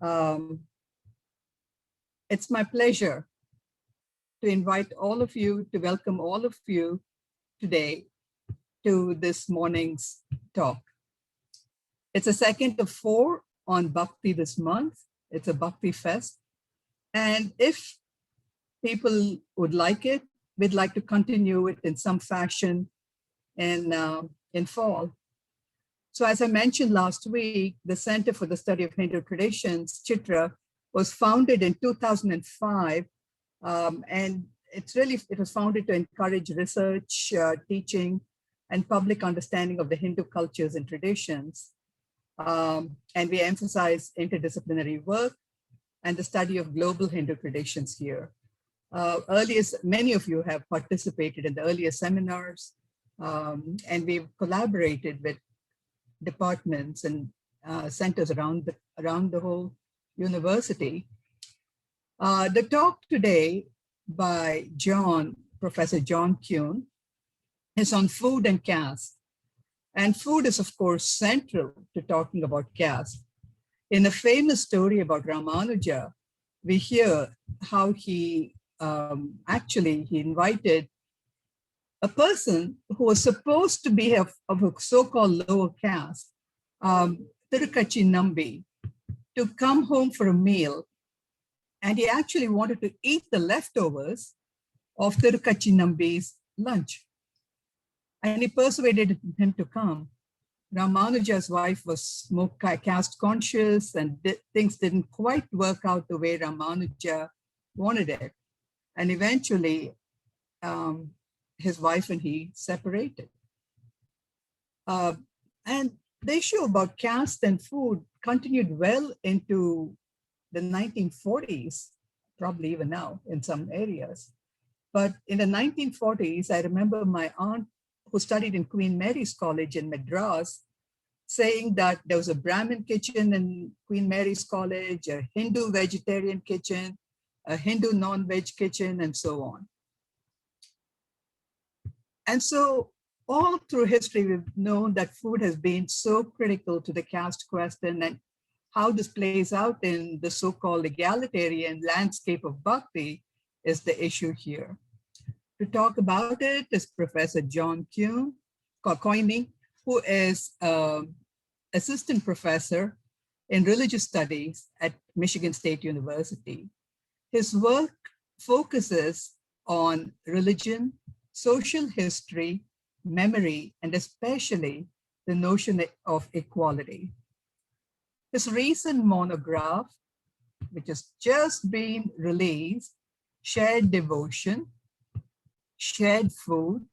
Um, it's my pleasure to invite all of you, to welcome all of you today to this morning's talk. It's a second of 4 on Bhakti this month. It's a Bhakti Fest. And if people would like it, we'd like to continue it in some fashion in fall. So as I mentioned last week, the Center for the Study of Hindu Traditions, Chitra, was founded in 2005. And it was founded to encourage research, teaching, and public understanding of the Hindu cultures and traditions. And we emphasize interdisciplinary work and the study of global Hindu traditions here. Many of you have participated in the earlier seminars, and we've collaborated with departments and centers around the whole university. The talk today by Professor John Kuhn, is on food and caste. And food is, of course, central to talking about caste. In a famous story about Ramanuja, we hear how he invited a person who was supposed to be of a so-called lower caste, Tirukachi Nambi, to come home for a meal. And he actually wanted to eat the leftovers of Tirukachi Nambi's lunch. And he persuaded him to come. Ramanuja's wife was more caste conscious, and things didn't quite work out the way Ramanuja wanted it. And eventually, his wife and he separated. And the issue about caste and food continued well into the 1940s, probably even now in some areas. But in the 1940s, I remember my aunt, who studied in Queen Mary's College in Madras, saying that there was a Brahmin kitchen in Queen Mary's College, a Hindu vegetarian kitchen, a Hindu non-veg kitchen, and so on. And so all through history, we've known that food has been so critical to the caste question, and how this plays out in the so-called egalitarian landscape of Bhakti is the issue here. To talk about it is Professor John Kuhn, who is assistant professor in religious studies at Michigan State University. His work focuses on religion, social history, memory, and especially the notion of equality. His recent monograph, which has just been released, Shared Devotion, Shared Food,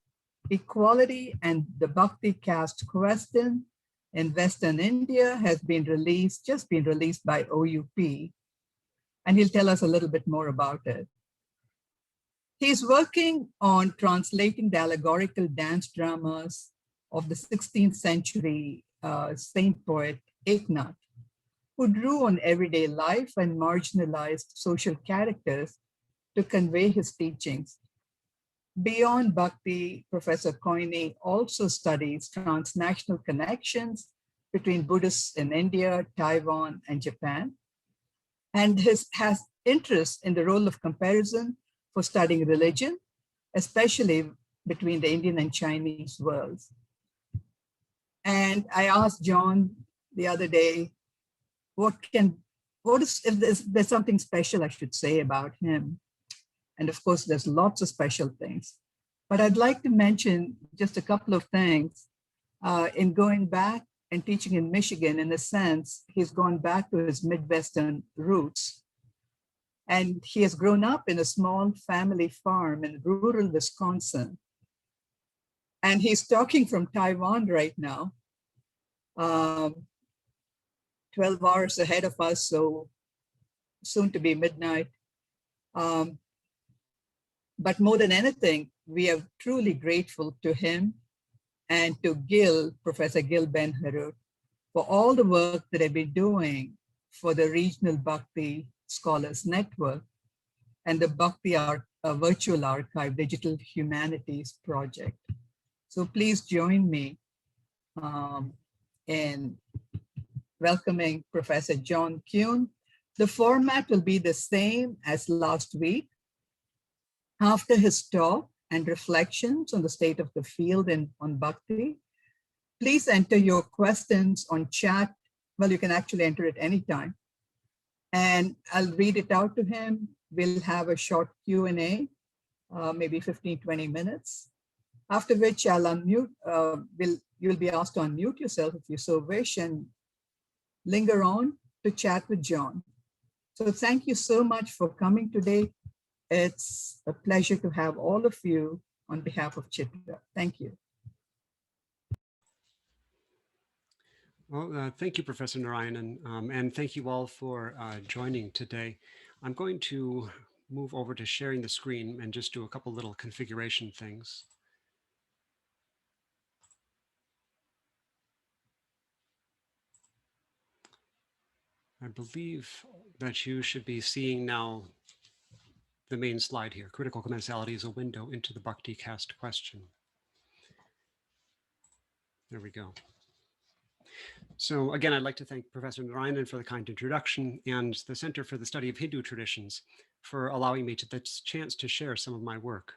Equality and the Bhakti-Caste Question in Western India, has just been released by OUP. And he'll tell us a little bit more about it. He's working on translating the allegorical dance dramas of the 16th century saint poet Eknath, who drew on everyday life and marginalized social characters to convey his teachings. Beyond Bhakti, Professor Koine also studies transnational connections between Buddhists in India, Taiwan, and Japan, and has interest in the role of comparison for studying religion, especially between the Indian and Chinese worlds. And I asked John the other day, if there's something special I should say about him. And of course, there's lots of special things. But I'd like to mention just a couple of things. In going back and teaching in Michigan, in a sense, he's gone back to his Midwestern roots. And he has grown up in a small family farm in rural Wisconsin. And he's talking from Taiwan right now, 12 hours ahead of us, so soon to be midnight. But more than anything, we are truly grateful to him and to Professor Gil Ben-Harut, for all the work that they've been doing for the Regional Bhakti Scholars Network and the Bhakti Virtual Archive Digital Humanities Project. So please join me in welcoming Professor John Kuhn, The format will be the same as last week. After his talk and reflections on the state of the field and on Bhakti, please enter your questions on chat. Well, you can actually enter it anytime. And I'll read it out to him. We'll have a short Q&A, maybe 15, 20 minutes, after which I'll unmute. You'll be asked to unmute yourself if you so wish and linger on to chat with John. So thank you so much for coming today. It's a pleasure to have all of you on behalf of Chitra. Thank you. Well, thank you, Professor Narayanan, and thank you all for joining today. I'm going to move over to sharing the screen and just do a couple little configuration things. I believe that you should be seeing now the main slide here. Critical commensality is a window into the Bhakti-Caste question. There we go. So again, I'd like to thank Professor Narayanan for the kind introduction and the Center for the Study of Hindu Traditions for allowing me this chance to share some of my work.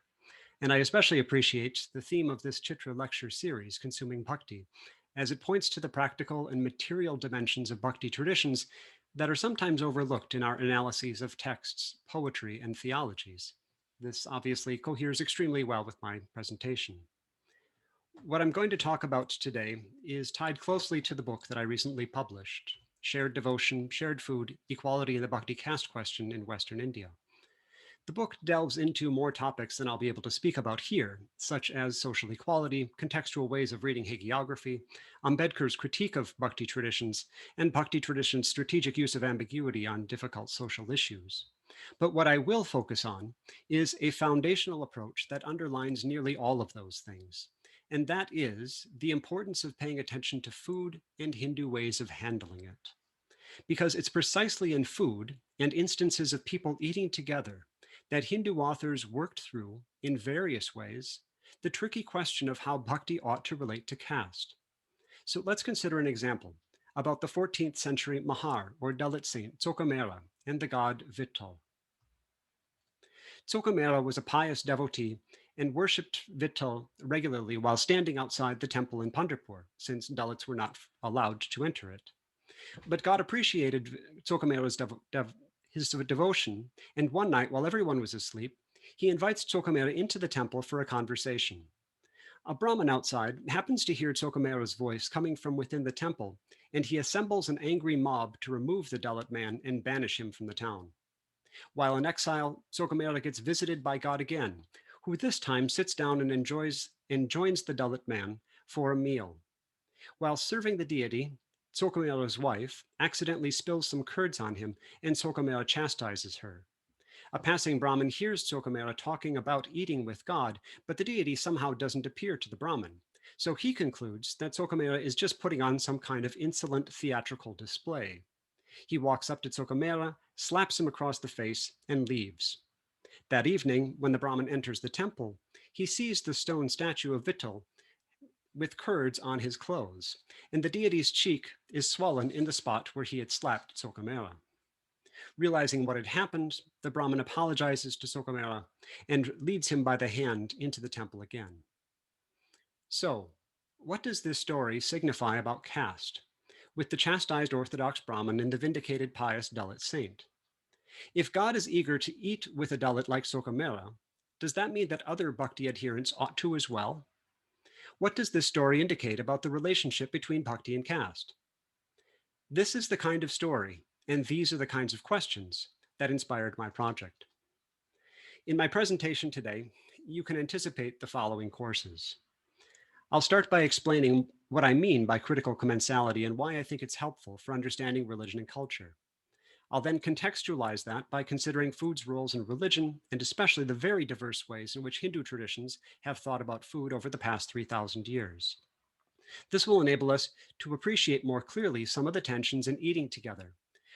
And I especially appreciate the theme of this Chitra lecture series, Consuming Bhakti, as it points to the practical and material dimensions of Bhakti traditions that are sometimes overlooked in our analyses of texts, poetry, and theologies. This obviously coheres extremely well with my presentation. What I'm going to talk about today is tied closely to the book that I recently published, Shared Devotion, Shared Food, Equality in the Bhakti-Caste Question in Western India. The book delves into more topics than I'll be able to speak about here, such as social equality, contextual ways of reading hagiography, Ambedkar's critique of Bhakti traditions, and Bhakti traditions' strategic use of ambiguity on difficult social issues. But what I will focus on is a foundational approach that underlines nearly all of those things, and that is the importance of paying attention to food and Hindu ways of handling it. Because it's precisely in food and instances of people eating together that Hindu authors worked through, in various ways, the tricky question of how bhakti ought to relate to caste. So let's consider an example about the 14th century Mahar, or Dalit saint, Tsokamera, and the god Vittal. Tsokamera was a pious devotee and worshipped Vittal regularly while standing outside the temple in Pandharpur, since Dalits were not allowed to enter it. But God appreciated Tsokamera's his devotion, and one night, while everyone was asleep, he invites Tsokamera into the temple for a conversation. A Brahmin outside happens to hear Tsokamera's voice coming from within the temple, and he assembles an angry mob to remove the Dalit man and banish him from the town. While in exile, Tsokamera gets visited by God again, who this time sits down and joins the Dalit man for a meal. While serving the deity, Tsokamera's wife accidentally spills some curds on him, and Tsokamera chastises her. A passing Brahmin hears Tsokamera talking about eating with God, but the deity somehow doesn't appear to the Brahmin. So he concludes that Tsokamera is just putting on some kind of insolent theatrical display. He walks up to Tsokamera, slaps him across the face, and leaves. That evening, when the Brahmin enters the temple, he sees the stone statue of Vittal with curds on his clothes, and the deity's cheek is swollen in the spot where he had slapped Tsokamera. Realizing what had happened, the Brahmin apologizes to Tsokamera and leads him by the hand into the temple again. So, what does this story signify about caste, with the chastised Orthodox Brahmin and the vindicated pious Dalit saint? If God is eager to eat with a Dalit like Tsokamera, does that mean that other Bhakti adherents ought to as well? What does this story indicate about the relationship between Bhakti and caste? This is the kind of story, and these are the kinds of questions that inspired my project. In my presentation today, you can anticipate the following courses. I'll start by explaining what I mean by critical commensality and why I think it's helpful for understanding religion and culture. I'll then contextualize that by considering food's roles in religion, and especially the very diverse ways in which Hindu traditions have thought about food over the past 3,000 years. This will enable us to appreciate more clearly some of the tensions in eating together,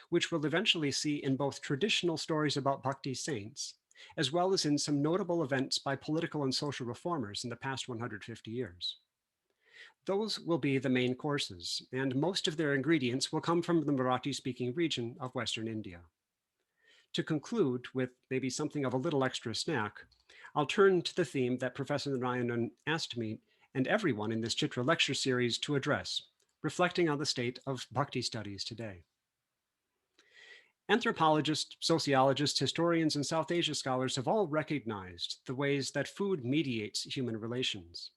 which we'll eventually see in both traditional stories about Bhakti saints, as well as in some notable events by political and social reformers in the past 150 years. Those will be the main courses, and most of their ingredients will come from the Marathi-speaking region of Western India. To conclude with maybe something of a little extra snack, I'll turn to the theme that Professor Narayanan asked me and everyone in this Chitra lecture series to address, reflecting on the state of Bhakti studies today. Anthropologists, sociologists, historians, and South Asia scholars have all recognized the ways that food mediates human relations.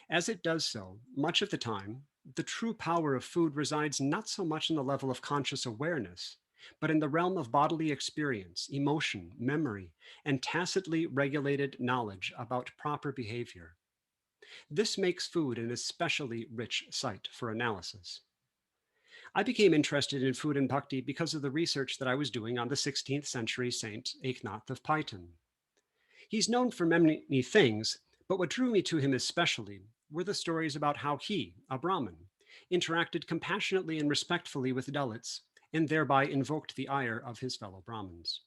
As it does so, much of the time, the true power of food resides not so much in the level of conscious awareness, but in the realm of bodily experience, emotion, memory, and tacitly regulated knowledge about proper behavior. This makes food an especially rich site for analysis. I became interested in food and bhakti because of the research that I was doing on the 16th century Saint Eknath of Python. He's known for many things, but what drew me to him especially were the stories about how he, a Brahmin, interacted compassionately and respectfully with Dalits and thereby invoked the ire of his fellow Brahmins.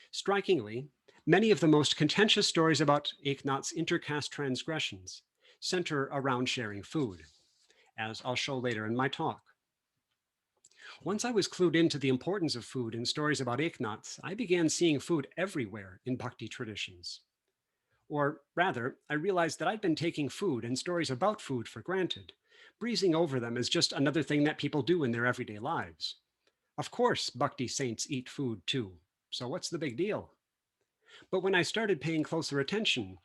Strikingly, many of the most contentious stories about Eknath's intercaste transgressions center around sharing food, as I'll show later in my talk. Once I was clued into the importance of food in stories about Eknaths, I began seeing food everywhere in Bhakti traditions. Or rather, I realized that I'd been taking food and stories about food for granted, breezing over them as just another thing that people do in their everyday lives. Of course, Bhakti saints eat food too, so what's the big deal? But when I started paying closer attention,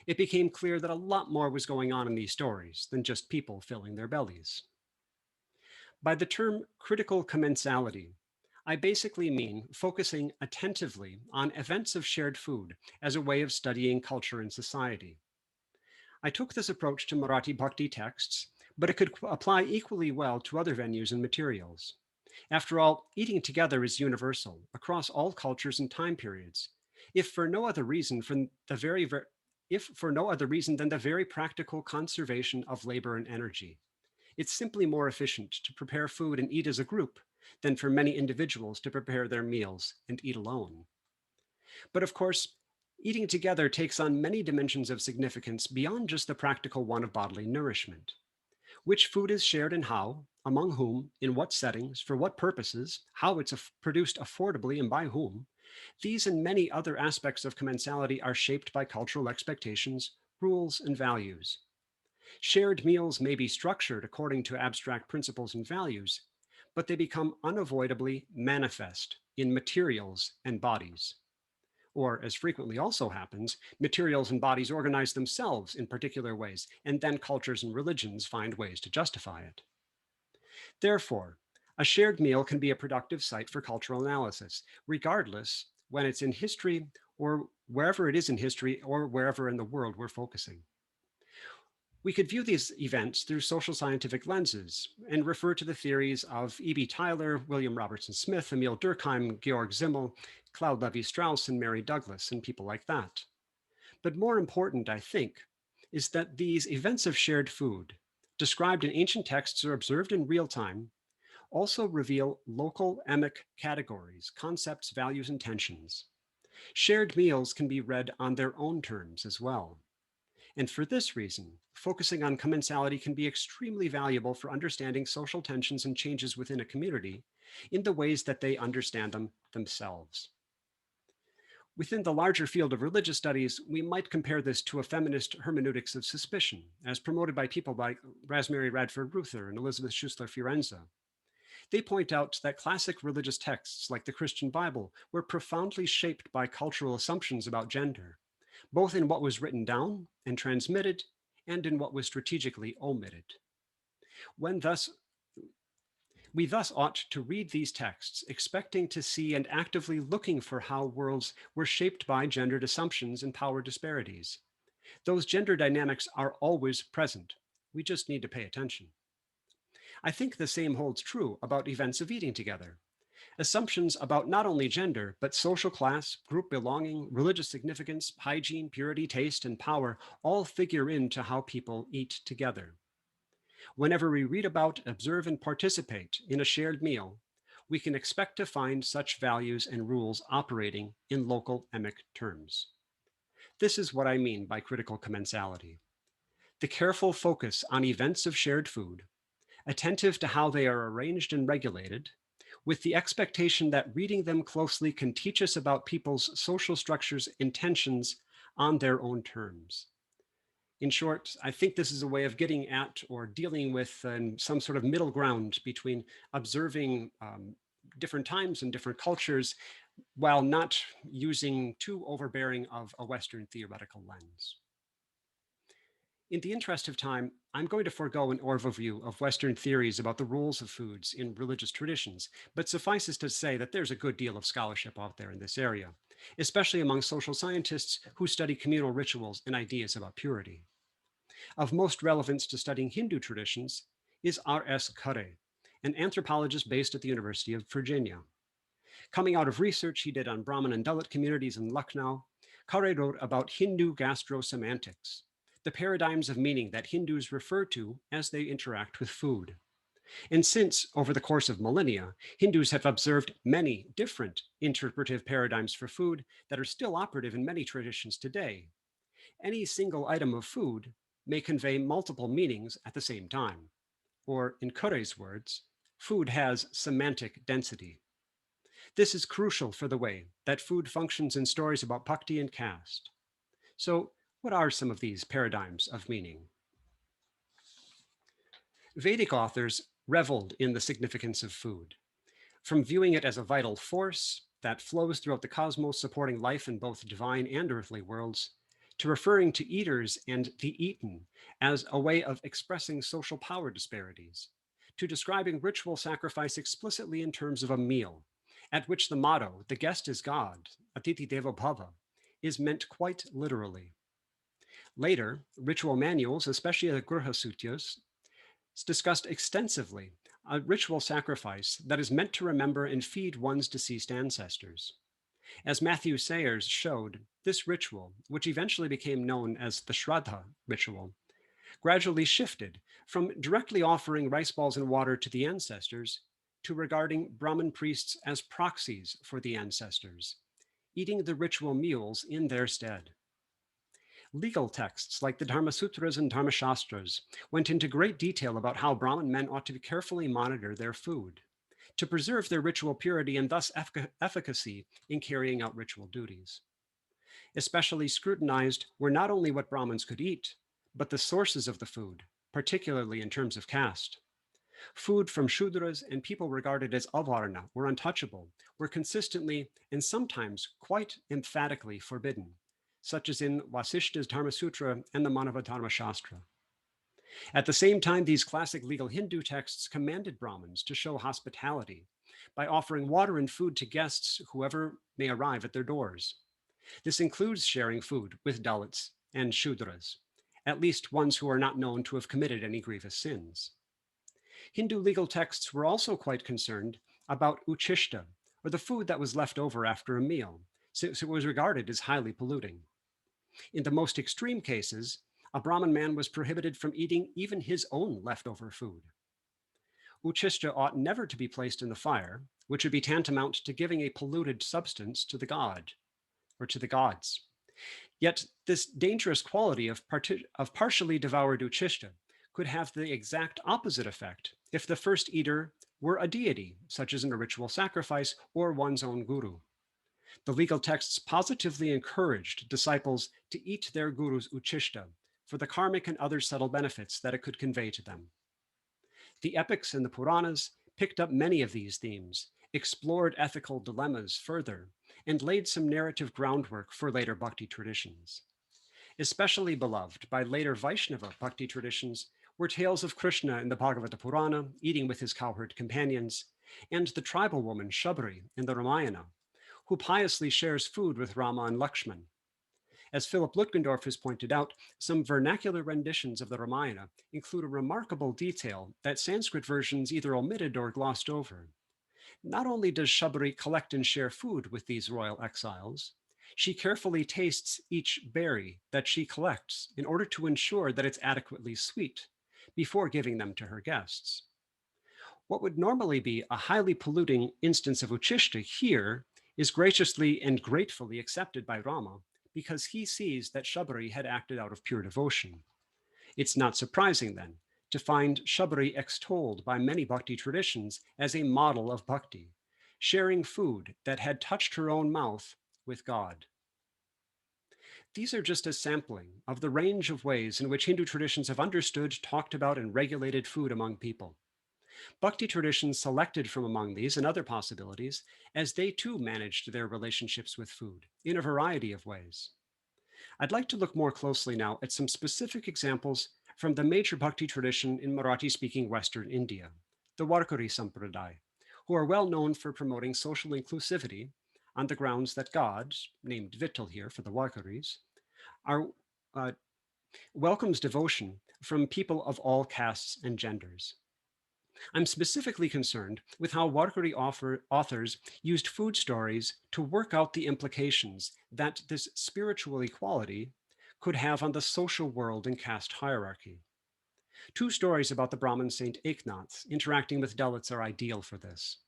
it became clear that a lot more was going on in these stories than just people filling their bellies. By the term critical commensality, I basically mean focusing attentively on events of shared food as a way of studying culture and society. I took this approach to Marathi Bhakti texts, but it could apply equally well to other venues and materials. After all, eating together is universal across all cultures and time periods, if for no other reason than the very practical conservation of labor and energy. It's simply more efficient to prepare food and eat as a group than for many individuals to prepare their meals and eat alone. But of course, eating together takes on many dimensions of significance beyond just the practical one of bodily nourishment. Which food is shared and how, among whom, in what settings, for what purposes, how it's produced affordably and by whom, these and many other aspects of commensality are shaped by cultural expectations, rules, and values. Shared meals may be structured according to abstract principles and values, but they become unavoidably manifest in materials and bodies. Or, as frequently also happens, materials and bodies organize themselves in particular ways, and then cultures and religions find ways to justify it. Therefore, a shared meal can be a productive site for cultural analysis, regardless when it's in history or wherever it is in history or wherever in the world we're focusing. We could view these events through social scientific lenses and refer to the theories of E.B. Tyler, William Robertson Smith, Emil Durkheim, Georg Simmel, Claude Levi-Strauss, and Mary Douglas, and people like that. But more important, I think, is that these events of shared food, described in ancient texts or observed in real time, also reveal local emic categories, concepts, values, and tensions. Shared meals can be read on their own terms as well. And for this reason, focusing on commensality can be extremely valuable for understanding social tensions and changes within a community in the ways that they understand them themselves. Within the larger field of religious studies, we might compare this to a feminist hermeneutics of suspicion, as promoted by people like Rosemary Radford Ruther and Elizabeth Schussler Fiorenza. They point out that classic religious texts like the Christian Bible were profoundly shaped by cultural assumptions about gender, both in what was written down and transmitted and in what was strategically omitted. We thus ought to read these texts expecting to see and actively looking for how worlds were shaped by gendered assumptions and power disparities. Those gender dynamics are always present. We just need to pay attention. I think the same holds true about events of eating together. Assumptions about not only gender, but social class, group belonging, religious significance, hygiene, purity, taste, and power all figure into how people eat together. Whenever we read about, observe, and participate in a shared meal, we can expect to find such values and rules operating in local emic terms. This is what I mean by critical commensality. The careful focus on events of shared food, attentive to how they are arranged and regulated, with the expectation that reading them closely can teach us about people's social structures and tensions on their own terms. In short, I think this is a way of getting at or dealing with some sort of middle ground between observing different times and different cultures while not using too overbearing of a Western theoretical lens. In the interest of time, I'm going to forego an overview of Western theories about the rules of foods in religious traditions, but suffices to say that there's a good deal of scholarship out there in this area, especially among social scientists who study communal rituals and ideas about purity. Of most relevance to studying Hindu traditions is R.S. Khare, an anthropologist based at the University of Virginia. Coming out of research he did on Brahmin and Dalit communities in Lucknow, Khare wrote about Hindu gastrosemantics, the paradigms of meaning that Hindus refer to as they interact with food. And since, over the course of millennia, Hindus have observed many different interpretive paradigms for food that are still operative in many traditions today, any single item of food may convey multiple meanings at the same time. Or, in Khare's words, food has semantic density. This is crucial for the way that food functions in stories about bhakti and caste. So, what are some of these paradigms of meaning? Vedic authors reveled in the significance of food, from viewing it as a vital force that flows throughout the cosmos, supporting life in both divine and earthly worlds, to referring to eaters and the eaten as a way of expressing social power disparities, to describing ritual sacrifice explicitly in terms of a meal, at which the motto, the guest is God, Atiti Devo Bhava, is meant quite literally. Later, ritual manuals, especially the Gruha Sutyas, discussed extensively a ritual sacrifice that is meant to remember and feed one's deceased ancestors. As Matthew Sayers showed, this ritual, which eventually became known as the Shraddha ritual, gradually shifted from directly offering rice balls and water to the ancestors to regarding Brahmin priests as proxies for the ancestors, eating the ritual meals in their stead. Legal texts like the Dharma Sutras and Dharma Shastras went into great detail about how Brahmin men ought to carefully monitor their food to preserve their ritual purity and thus efficacy in carrying out ritual duties. Especially scrutinized were not only what Brahmins could eat, but the sources of the food, particularly in terms of caste. Food from Shudras and people regarded as avarna were untouchable, were consistently and sometimes quite emphatically forbidden, such as in Vasishta's Dharma Sutra and the Manava Dharma Shastra. At the same time, these classic legal Hindu texts commanded Brahmins to show hospitality by offering water and food to guests, whoever may arrive at their doors. This includes sharing food with Dalits and Shudras, at least ones who are not known to have committed any grievous sins. Hindu legal texts were also quite concerned about uchishta, or the food that was left over after a meal, since it was regarded as highly polluting. In the most extreme cases, a Brahmin man was prohibited from eating even his own leftover food. Uchishta ought never to be placed in the fire, which would be tantamount to giving a polluted substance to the god, or to the gods. Yet this dangerous quality of partially devoured uchishta could have the exact opposite effect if the first eater were a deity, such as in a ritual sacrifice or one's own guru. The legal texts positively encouraged disciples to eat their guru's uchishta for the karmic and other subtle benefits that it could convey to them. The epics and the Puranas picked up many of these themes, explored ethical dilemmas further, and laid some narrative groundwork for later bhakti traditions. Especially beloved by later Vaishnava bhakti traditions were tales of Krishna in the Bhagavata Purana eating with his cowherd companions, and the tribal woman Shabri in the Ramayana, who piously shares food with Rama and Lakshman. As Philip Lutgendorf has pointed out, some vernacular renditions of the Ramayana include a remarkable detail that Sanskrit versions either omitted or glossed over. Not only does Shabri collect and share food with these royal exiles, she carefully tastes each berry that she collects in order to ensure that it's adequately sweet before giving them to her guests. What would normally be a highly polluting instance of uchishta here is graciously and gratefully accepted by Rama because he sees that Shabri had acted out of pure devotion. It's not surprising then to find Shabri extolled by many bhakti traditions as a model of bhakti, sharing food that had touched her own mouth with God. These are just a sampling of the range of ways in which Hindu traditions have understood, talked about, and regulated food among people. Bhakti traditions selected from among these and other possibilities as they too managed their relationships with food in a variety of ways. I'd like to look more closely now at some specific examples from the major Bhakti tradition in Marathi-speaking Western India, the Warkari Sampradaya, who are well known for promoting social inclusivity on the grounds that God, named Vittal here for the Warkaris, are, uh, welcomes devotion from people of all castes and genders. I'm specifically concerned with how Warkari authors used food stories to work out the implications that this spiritual equality could have on the social world and caste hierarchy. Two stories about the Brahmin saint Eknath interacting with Dalits are ideal for this.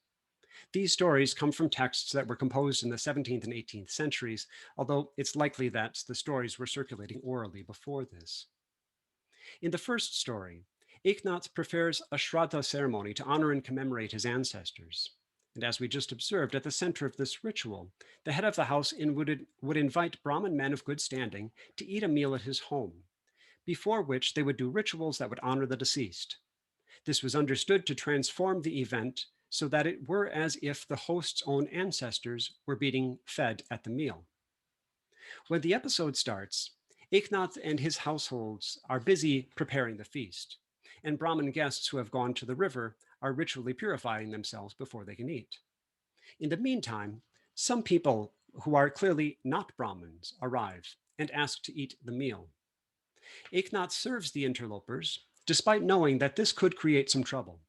These stories come from texts that were composed in the 17th and 18th centuries, although it's likely that the stories were circulating orally before this. In the first story, Eknath prepares a Shraddha ceremony to honor and commemorate his ancestors. And as we just observed, at the center of this ritual, the head of the house would invite Brahmin men of good standing to eat a meal at his home, before which they would do rituals that would honor the deceased. This was understood to transform the event so that it were as if the host's own ancestors were being fed at the meal. When the episode starts, Eknath and his households are busy preparing the feast, and Brahmin guests who have gone to the river are ritually purifying themselves before they can eat. In the meantime, some people who are clearly not Brahmins arrive and ask to eat the meal. Eknath serves the interlopers, despite knowing that this could create some trouble.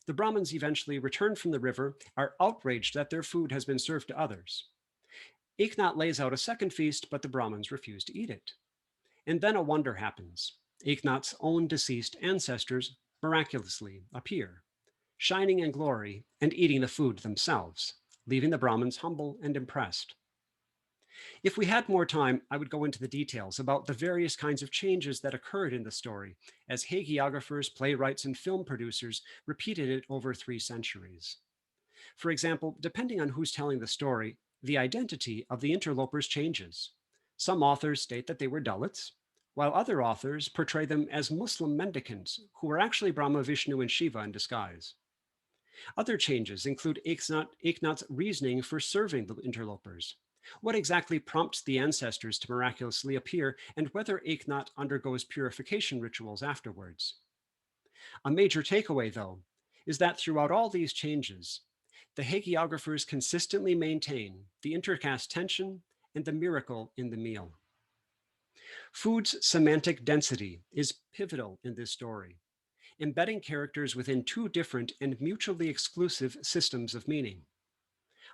The Brahmins eventually return from the river, are outraged that their food has been served to others. Eknath lays out a second feast, but the Brahmins refuse to eat it. And then a wonder happens. Eknath's own deceased ancestors miraculously appear, shining in glory and eating the food themselves, leaving the Brahmins humble and impressed. If we had more time, I would go into the details about the various kinds of changes that occurred in the story as hagiographers, playwrights, and film producers repeated it over 3 centuries. For example, depending on who's telling the story, the identity of the interlopers changes. Some authors state that they were Dalits, while other authors portray them as Muslim mendicants who were actually Brahma, Vishnu, and Shiva in disguise. Other changes include Eknath's reasoning for serving the interlopers. What exactly prompts the ancestors to miraculously appear, and whether Eknath undergoes purification rituals afterwards. A major takeaway, though, is that throughout all these changes, the hagiographers consistently maintain the intercaste tension and the miracle in the meal. Food's semantic density is pivotal in this story, embedding characters within two different and mutually exclusive systems of meaning.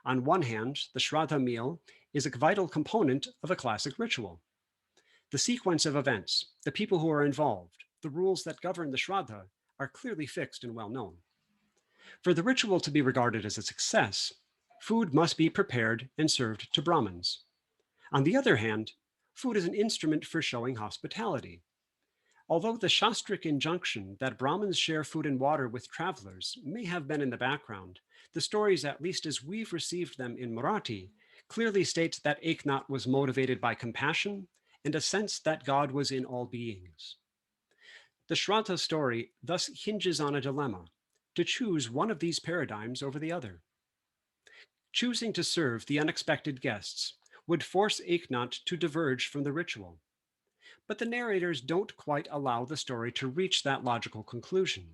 On one hand, the Shraddha meal is a vital component of a classic ritual. The sequence of events, the people who are involved, the rules that govern the Shraddha are clearly fixed and well known. For the ritual to be regarded as a success, food must be prepared and served to Brahmins. On the other hand, food is an instrument for showing hospitality. Although the Shastric injunction that Brahmins share food and water with travelers may have been in the background, the stories, at least as we've received them in Marathi, clearly state that Eknath was motivated by compassion and a sense that God was in all beings. The Shraddha story thus hinges on a dilemma: to choose one of these paradigms over the other. Choosing to serve the unexpected guests would force Eknath to diverge from the ritual. But the narrators don't quite allow the story to reach that logical conclusion.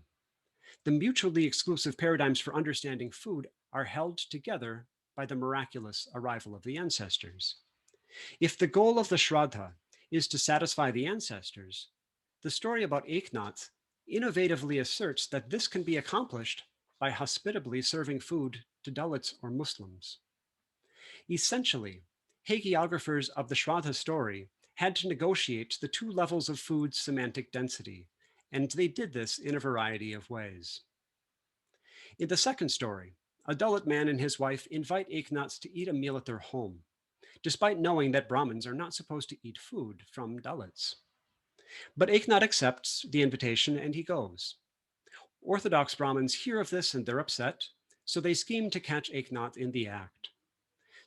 The mutually exclusive paradigms for understanding food are held together by the miraculous arrival of the ancestors. If the goal of the Shraddha is to satisfy the ancestors, the story about Eknath innovatively asserts that this can be accomplished by hospitably serving food to Dalits or Muslims. Essentially, hagiographers of the Shraddha story had to negotiate the two levels of food's semantic density, and they did this in a variety of ways. In the second story, a Dalit man and his wife invite Eknaths to eat a meal at their home, despite knowing that Brahmins are not supposed to eat food from Dalits. But Eknath accepts the invitation and he goes. Orthodox Brahmins hear of this and they're upset. so they scheme to catch Eknath in the act.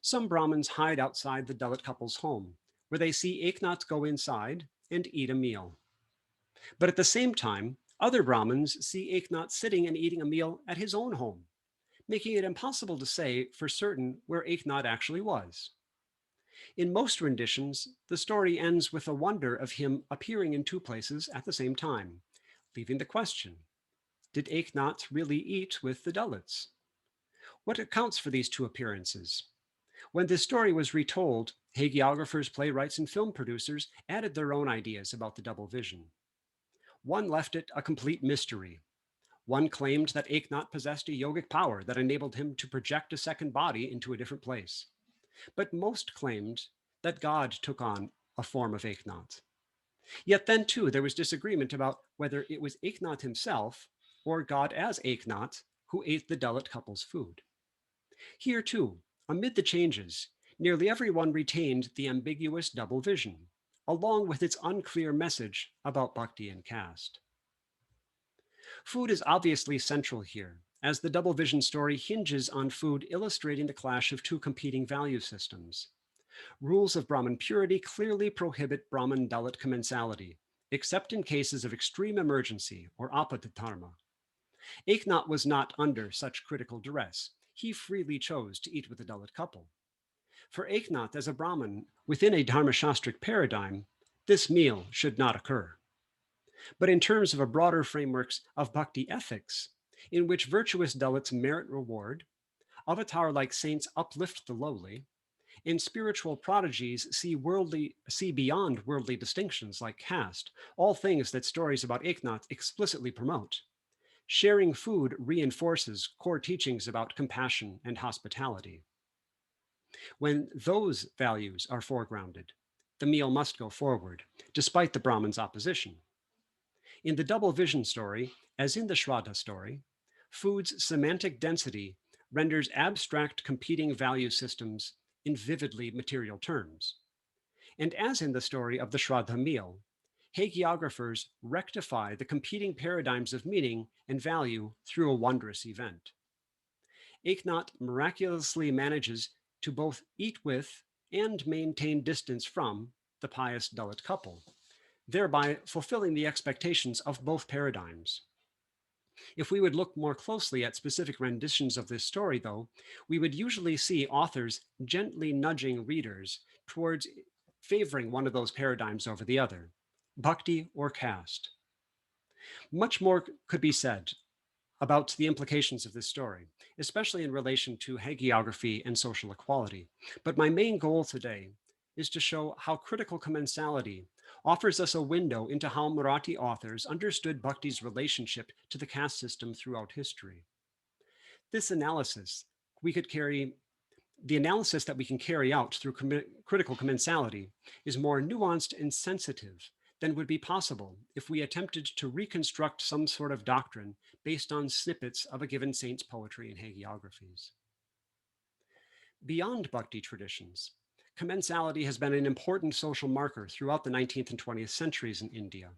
Some Brahmins hide outside the Dalit couple's home, where they see Eknath go inside and eat a meal. But at the same time, other Brahmins see Eknath sitting and eating a meal at his own home, making it impossible to say for certain where Eknath actually was. In most renditions, the story ends with a wonder of him appearing in two places at the same time, leaving the question, did Eknath really eat with the Dalits? What accounts for these two appearances? When this story was retold, hagiographers, playwrights, and film producers added their own ideas about the double vision. One left it a complete mystery. One claimed that Eknath possessed a yogic power that enabled him to project a second body into a different place. But most claimed that God took on a form of Eknath. Yet then, too, there was disagreement about whether it was Eknath himself or God as Eknath who ate the Dalit couple's food. Here, too, amid the changes, nearly everyone retained the ambiguous double vision, along with its unclear message about bhakti and caste. Food is obviously central here, as the double vision story hinges on food illustrating the clash of two competing value systems. Rules of Brahmin purity clearly prohibit Brahmin Dalit commensality, except in cases of extreme emergency or apatatharma. Eknath was not under such critical duress. He freely chose to eat with the Dalit couple. For Eknath as a Brahmin within a Dharmashastric paradigm, this meal should not occur. But in terms of a broader frameworks of bhakti ethics, in which virtuous Dalits merit reward, avatar-like saints uplift the lowly, and spiritual prodigies see beyond worldly distinctions like caste, all things that stories about Eknath explicitly promote. Sharing food reinforces core teachings about compassion and hospitality. When those values are foregrounded, the meal must go forward, despite the Brahmin's opposition. In the double vision story, as in the Shraddha story, food's semantic density renders abstract competing value systems in vividly material terms. And as in the story of the Shraddha meal, hagiographers rectify the competing paradigms of meaning and value through a wondrous event. Eknath miraculously manages to both eat with and maintain distance from the pious Dalit couple, thereby fulfilling the expectations of both paradigms. If we would look more closely at specific renditions of this story, though, we would usually see authors gently nudging readers towards favoring one of those paradigms over the other, bhakti or caste. Much more could be said about the implications of this story, especially in relation to hagiography and social equality. But my main goal today is to show how critical commensality offers us a window into how Marathi authors understood bhakti's relationship to the caste system throughout history. This analysis, the analysis that we can carry out through critical commensality is more nuanced and sensitive than would be possible if we attempted to reconstruct some sort of doctrine based on snippets of a given saint's poetry and hagiographies. Beyond bhakti traditions, commensality has been an important social marker throughout the 19th and 20th centuries in India.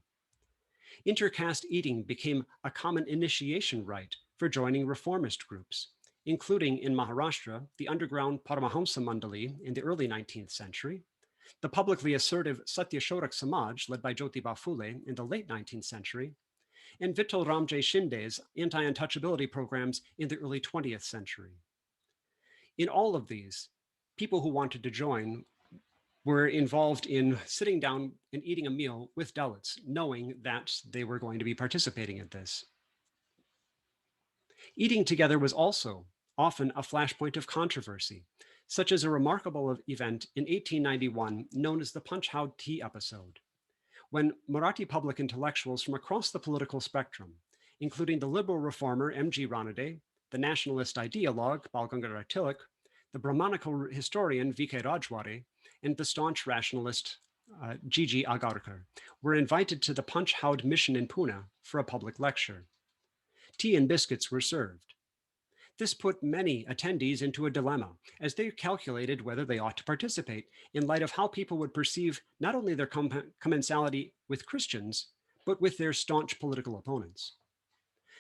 Intercaste eating became a common initiation rite for joining reformist groups, including in Maharashtra, the underground Paramahamsa Mandali in the early 19th century, the publicly assertive Satyashodak Samaj led by Jyotiba Phule in the late 19th century, and Vittal Ramjay Shinde's anti-untouchability programs in the early 20th century. In all of these, people who wanted to join were involved in sitting down and eating a meal with Dalits, knowing that they were going to be participating in this. Eating together was also often a flashpoint of controversy, such as a remarkable event in 1891 known as the Punch Houd Tea episode, when Marathi public intellectuals from across the political spectrum, including the liberal reformer M.G. Ranade, the nationalist ideologue Bal Gangadhar Tilak, the Brahmanical historian V.K. Rajwade, and the staunch rationalist G.G. Agarkar, were invited to the Punch Houd mission in Pune for a public lecture. Tea and biscuits were served. This put many attendees into a dilemma as they calculated whether they ought to participate in light of how people would perceive not only their commensality with Christians, but with their staunch political opponents.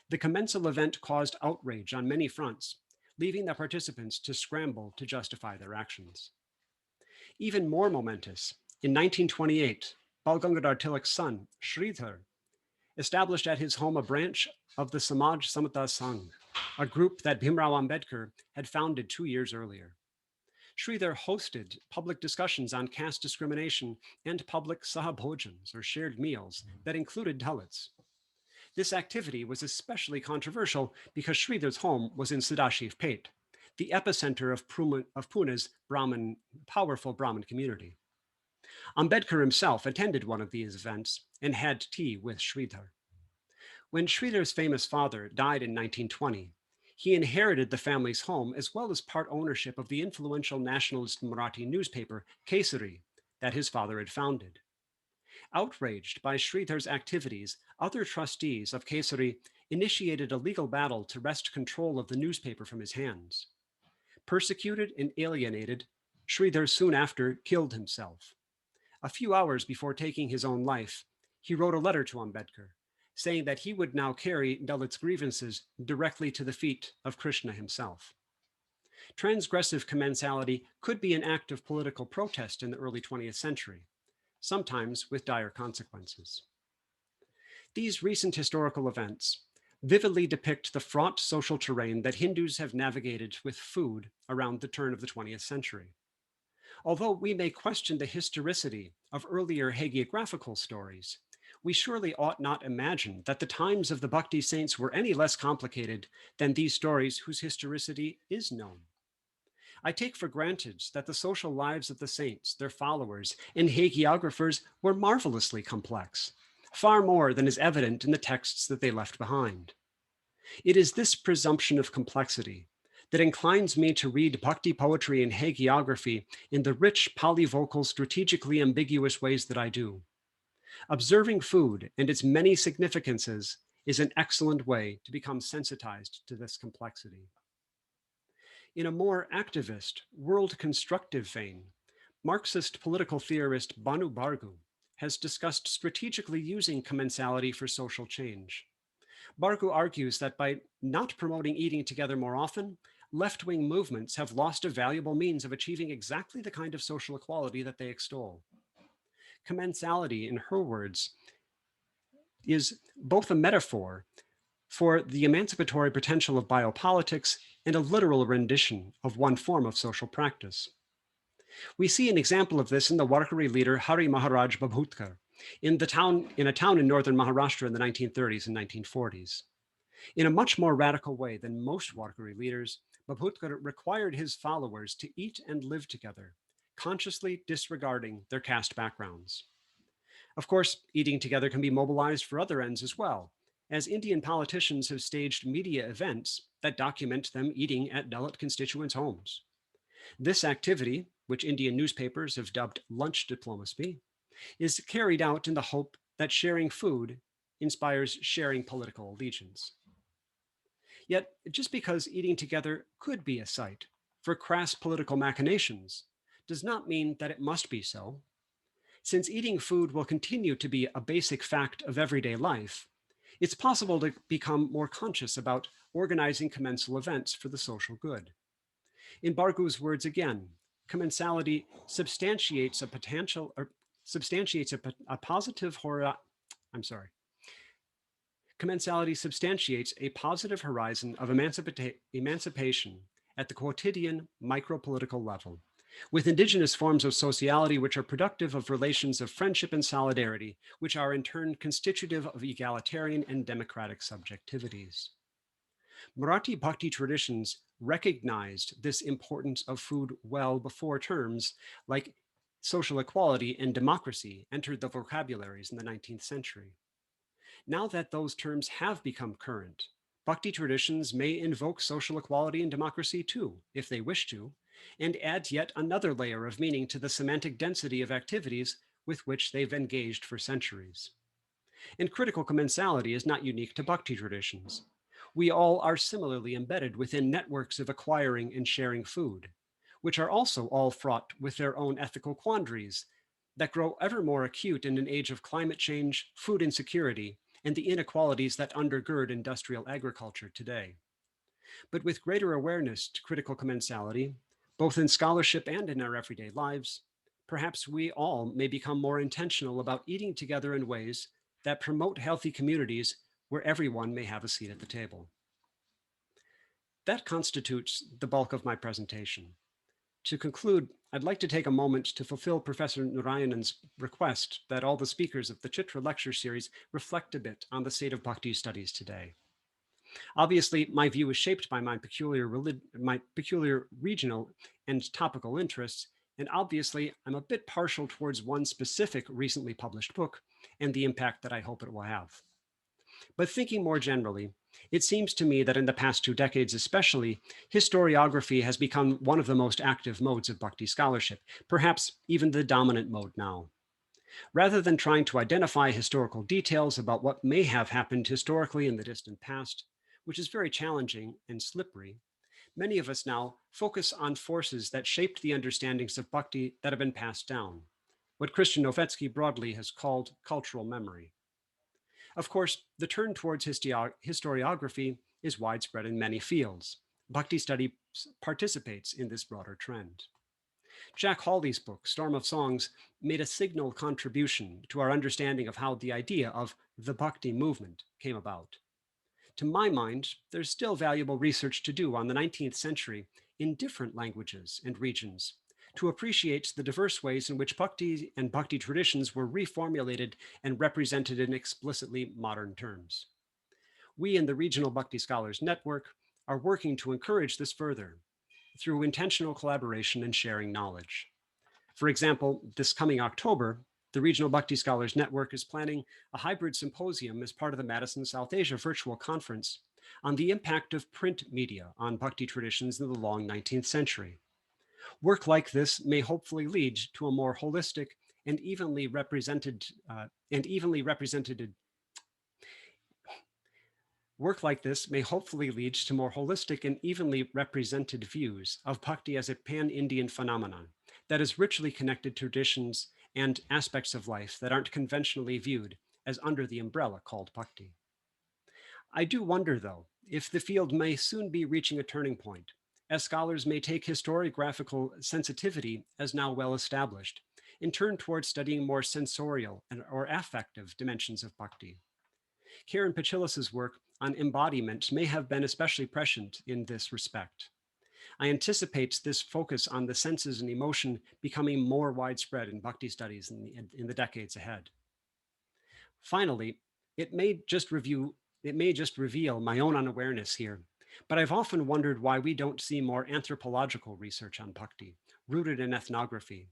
The commensal event caused outrage on many fronts, leaving the participants to scramble to justify their actions. Even more momentous, in 1928, Bal Gangadhar Tilak's son, Sridhar, established at his home a branch of the Samaj Samata Sangh, a group that Bhimrao Ambedkar had founded 2 years earlier. Sridhar hosted public discussions on caste discrimination and public sahabhojans, or shared meals, that included Dalits. This activity was especially controversial because Sridhar's home was in Sadashiv Pet, the epicenter of Pune's powerful Brahmin community. Ambedkar himself attended one of these events and had tea with Sridhar. When Sridhar's famous father died in 1920, he inherited the family's home as well as part ownership of the influential nationalist Marathi newspaper Kesari that his father had founded. Outraged by Sridhar's activities, other trustees of Kesari initiated a legal battle to wrest control of the newspaper from his hands. Persecuted and alienated, Sridhar soon after killed himself. A few hours before taking his own life, he wrote a letter to Ambedkar, saying that he would now carry Dalit's grievances directly to the feet of Krishna himself. Transgressive commensality could be an act of political protest in the early 20th century, sometimes with dire consequences. These recent historical events vividly depict the fraught social terrain that Hindus have navigated with food around the turn of the 20th century. Although we may question the historicity of earlier hagiographical stories, we surely ought not imagine that the times of the Bhakti saints were any less complicated than these stories whose historicity is known. I take for granted that the social lives of the saints, their followers, and hagiographers were marvelously complex, far more than is evident in the texts that they left behind. It is this presumption of complexity that inclines me to read Bhakti poetry and hagiography in the rich, polyvocal, strategically ambiguous ways that I do. Observing food and its many significances is an excellent way to become sensitized to this complexity. In a more activist, world constructive vein, Marxist political theorist Banu Bargu has discussed strategically using commensality for social change. Bargu argues that by not promoting eating together more often, left-wing movements have lost a valuable means of achieving exactly the kind of social equality that they extol. Commensality, in her words, is both a metaphor for the emancipatory potential of biopolitics and a literal rendition of one form of social practice. We see an example of this in the Warkari leader Hari Maharaj Babhutkar in a town in northern Maharashtra in the 1930s and 1940s. In a much more radical way than most Warkari leaders, Babhutkar required his followers to eat and live together, consciously disregarding their caste backgrounds. Of course, eating together can be mobilized for other ends as well, as Indian politicians have staged media events that document them eating at Dalit constituents' homes. This activity, which Indian newspapers have dubbed lunch diplomacy, is carried out in the hope that sharing food inspires sharing political allegiance. Yet, just because eating together could be a site for crass political machinations does not mean that it must be so. Since eating food will continue to be a basic fact of everyday life, it's possible to become more conscious about organizing commensal events for the social good. In Bargu's words again, commensality substantiates a potential or substantiates a positive commensality substantiates a positive horizon of emancipation at the quotidian micropolitical level, with indigenous forms of sociality which are productive of relations of friendship and solidarity, which are in turn constitutive of egalitarian and democratic subjectivities. Marathi Bhakti traditions recognized this importance of food well before terms like social equality and democracy entered the vocabularies in the 19th century. Now that those terms have become current, Bhakti traditions may invoke social equality and democracy too, if they wish to, and add yet another layer of meaning to the semantic density of activities with which they've engaged for centuries. And critical commensality is not unique to Bhakti traditions. We all are similarly embedded within networks of acquiring and sharing food, which are also all fraught with their own ethical quandaries that grow ever more acute in an age of climate change, food insecurity, and the inequalities that undergird industrial agriculture today. But with greater awareness to critical commensality, both in scholarship and in our everyday lives, perhaps we all may become more intentional about eating together in ways that promote healthy communities where everyone may have a seat at the table. That constitutes the bulk of my presentation. To conclude, I'd like to take a moment to fulfill Professor Narayanan's request that all the speakers of the Chitra lecture series reflect a bit on the state of Bhakti studies today. Obviously, my view is shaped by my peculiar regional and topical interests, and obviously, I'm a bit partial towards one specific recently published book and the impact that I hope it will have. But thinking more generally, it seems to me that in the past 2 decades especially, historiography has become one of the most active modes of Bhakti scholarship, perhaps even the dominant mode now. Rather than trying to identify historical details about what may have happened historically in the distant past, which is very challenging and slippery, many of us now focus on forces that shaped the understandings of Bhakti that have been passed down, what Christian Novetsky broadly has called cultural memory. Of course, the turn towards historiography is widespread in many fields. Bhakti study participates in this broader trend. Jack Hawley's book, Storm of Songs, made a signal contribution to our understanding of how the idea of the Bhakti movement came about. To my mind, there's still valuable research to do on the 19th century in different languages and regions to appreciate the diverse ways in which Bhakti and Bhakti traditions were reformulated and represented in explicitly modern terms. We in the Regional Bhakti Scholars Network are working to encourage this further through intentional collaboration and sharing knowledge. For example, this coming October, the Regional Bhakti Scholars Network is planning a hybrid symposium as part of the Madison South Asia Virtual Conference on the impact of print media on Bhakti traditions in the long 19th century. Work like this may hopefully lead to a more holistic and evenly represented Work like this may hopefully lead to more holistic and evenly represented views of Bhakti as a pan-Indian phenomenon that is richly connected to traditions and aspects of life that aren't conventionally viewed as under the umbrella called Bhakti. I do wonder, though, if the field may soon be reaching a turning point, as scholars may take historiographical sensitivity as now well established and turn towards studying more sensorial or affective dimensions of Bhakti. Karen Pachilis's work on embodiment may have been especially prescient in this respect. I anticipate this focus on the senses and emotion becoming more widespread in Bhakti studies in the decades ahead. Finally, it may just reveal my own unawareness here, but I've often wondered why we don't see more anthropological research on Bhakti, rooted in ethnography.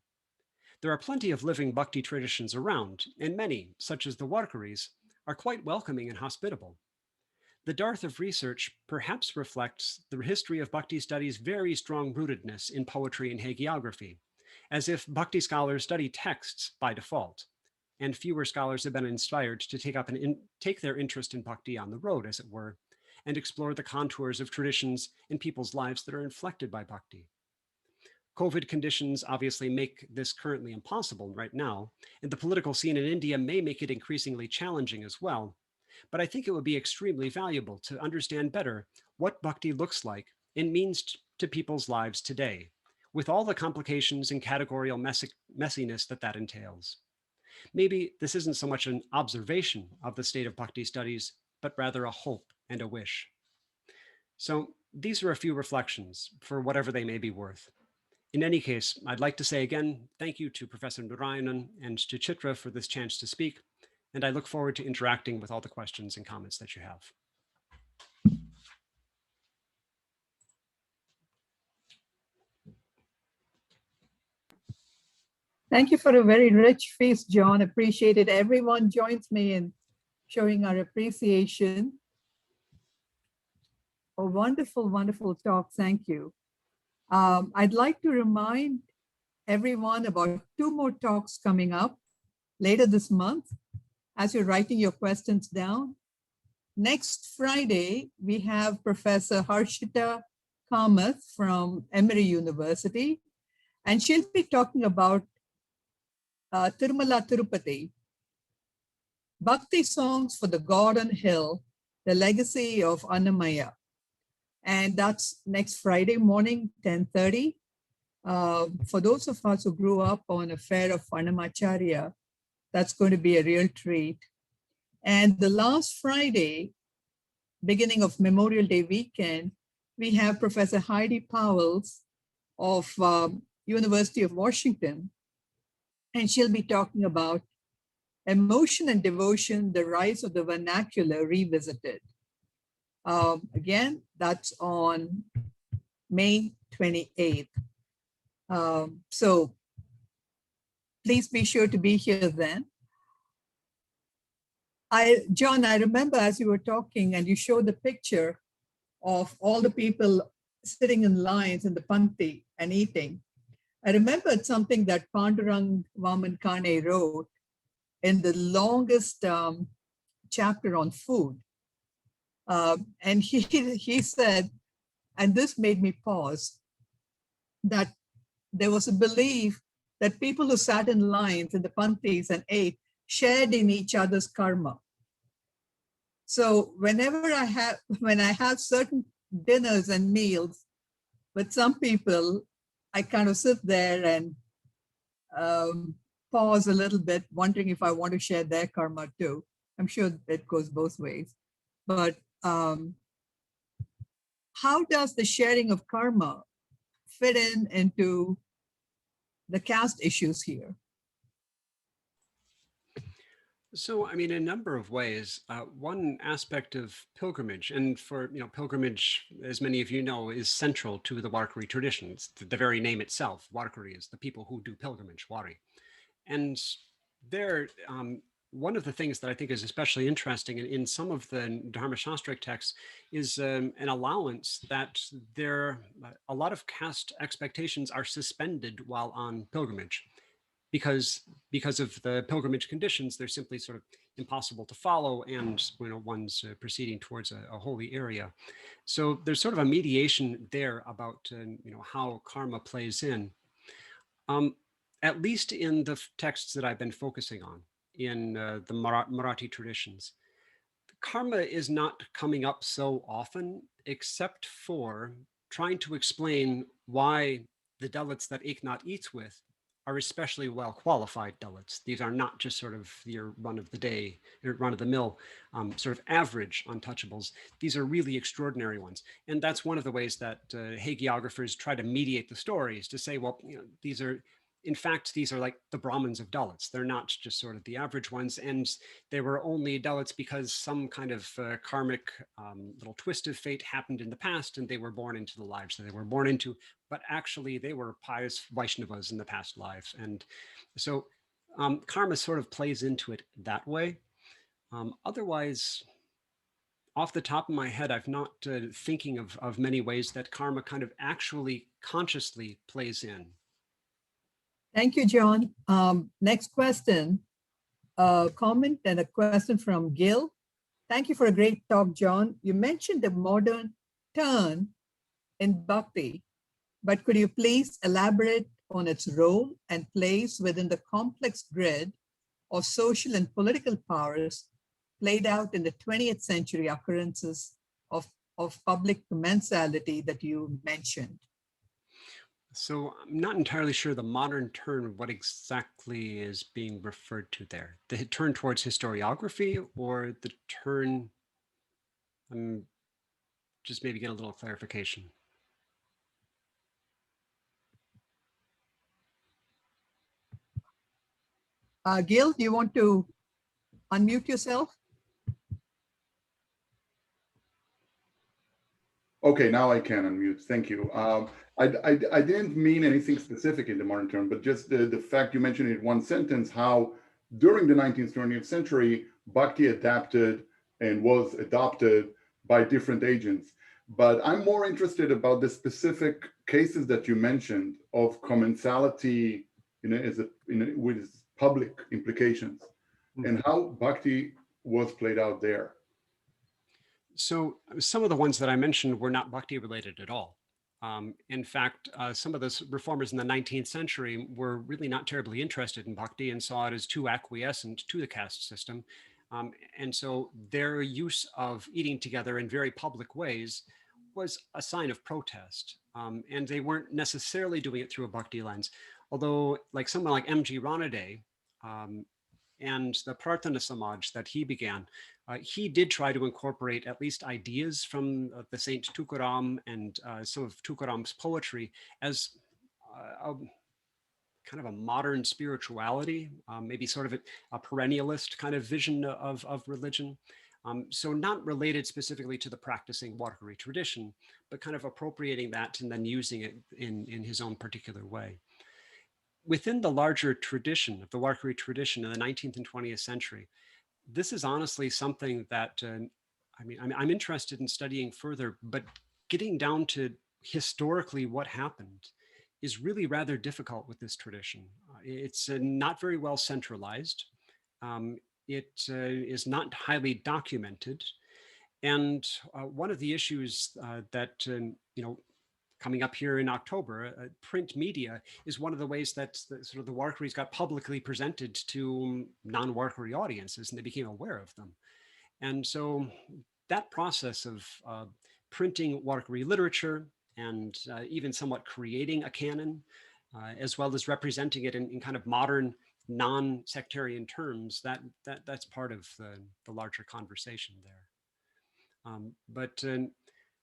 There are plenty of living Bhakti traditions around, and many, such as the Warkaris, are quite welcoming and hospitable. The dearth of research perhaps reflects the history of Bhakti studies' very strong rootedness in poetry and hagiography, as if Bhakti scholars study texts by default, and fewer scholars have been inspired to take their interest in Bhakti on the road, as it were, and explore the contours of traditions in people's lives that are inflected by Bhakti. COVID conditions obviously make this currently impossible right now, and the political scene in India may make it increasingly challenging as well. But I think it would be extremely valuable to understand better what Bhakti looks like and means to people's lives today, with all the complications and categorical messiness that entails. Maybe this isn't so much an observation of the state of Bhakti studies, but rather a hope and a wish. So these are a few reflections for whatever they may be worth. In any case, I'd like to say again, thank you to Professor Narayanan and to Chitra for this chance to speak, and I look forward to interacting with all the questions and comments that you have. Thank you for a very rich feast, John. Appreciate it. Everyone joins me in showing our appreciation. A wonderful, wonderful talk. Thank you. I'd like to remind everyone about 2 more talks coming up later this month as you're writing your questions down. Next Friday, we have Professor Harshita Kamath from Emory University, and she'll be talking about Tirumala Tirupati, Bhakti songs for the God on Hill, the legacy of Annamaya. And that's next Friday morning, 10:30. For those of us who grew up on a fair of Annamacharya, that's going to be a real treat. And the last Friday, beginning of Memorial Day weekend, we have Professor Heidi Powells of University of Washington, and she'll be talking about emotion and devotion, the rise of the vernacular revisited. Again, that's on May 28th. So please be sure to be here then. John, I remember as you were talking and you showed the picture of all the people sitting in lines in the panti and eating. I remembered something that Pandurang Vaman Kane wrote in the longest chapter on food. And he said, and this made me pause, that there was a belief that people who sat in lines in the pantis and ate shared in each other's karma. So when I have certain dinners and meals with some people, I kind of sit there and pause a little bit, wondering if I want to share their karma too. I'm sure it goes both ways. But how does the sharing of karma fit into the caste issues here? So, I mean, in a number of ways, one aspect of pilgrimage, and for, pilgrimage, as many of you know, is central to the Warkari traditions. The very name itself, Warkari, is the people who do pilgrimage, Wari. And there, one of the things that I think is especially interesting in some of the Dharma Shastric texts is an allowance that a lot of caste expectations are suspended while on pilgrimage. Because of the pilgrimage conditions, they're simply sort of impossible to follow, and one's proceeding towards a holy area. So there's sort of a mediation there about how karma plays in. At least in the texts that I've been focusing on in the Marathi traditions, karma is not coming up so often, except for trying to explain why the Dalits that Eknath eats with are especially well qualified Dalits. These are not just sort of your run of the day, your run of the mill, sort of average untouchables. These are really extraordinary ones. And that's one of the ways that hagiographers try to mediate the stories, to say, well, these are, in fact, these are like the Brahmins of Dalits. They're not just sort of the average ones. And they were only Dalits because some kind of karmic little twist of fate happened in the past, and they were born into the lives that they were born into. But actually, they were pious Vaishnavas in the past life. And so karma sort of plays into it that way. Otherwise, off the top of my head, I've not thinking of many ways that karma kind of actually consciously plays in. Thank you, John. Next question, a comment and a question from Gil. Thank you for a great talk, John. You mentioned the modern turn in bhakti, but could you please elaborate on its role and place within the complex grid of social and political powers played out in the 20th century occurrences of public commensality that you mentioned? So I'm not entirely sure the modern turn, what exactly is being referred to there. The turn towards historiography, or the turn, just maybe get a little clarification. Gil, do you want to unmute yourself? Okay, now I can unmute. Thank you. I didn't mean anything specific in the modern term, but just the fact you mentioned in one sentence how during the 19th, 20th century, Bhakti adapted and was adopted by different agents. But I'm more interested about the specific cases that you mentioned of commensality, with public implications, and how Bhakti was played out there. So some of the ones that I mentioned were not Bhakti related at all. In fact, some of the reformers in the 19th century were really not terribly interested in Bhakti and saw it as too acquiescent to the caste system. And so their use of eating together in very public ways was a sign of protest. And they weren't necessarily doing it through a bhakti lens. Although like someone like M.G. Ranade and the Prarthana Samaj that he began, he did try to incorporate at least ideas from the Saint Tukaram and some of Tukaram's poetry as a kind of a modern spirituality, maybe sort of a perennialist kind of vision of religion. So not related specifically to the practicing Warkari tradition, but kind of appropriating that and then using it in his own particular way. Within the larger tradition of the Warkari tradition in the 19th and 20th century, this is honestly something that, I'm interested in studying further, but getting down to historically what happened is really rather difficult with this tradition. It's not very well centralized. It is not highly documented. And one of the issues that, coming up here in October, print media is one of the ways that sort of the Warkaris got publicly presented to non-Warkari audiences and they became aware of them. And so that process of printing Warkari literature and even somewhat creating a canon, as well as representing it in kind of modern non-sectarian terms, that's part of the larger conversation there.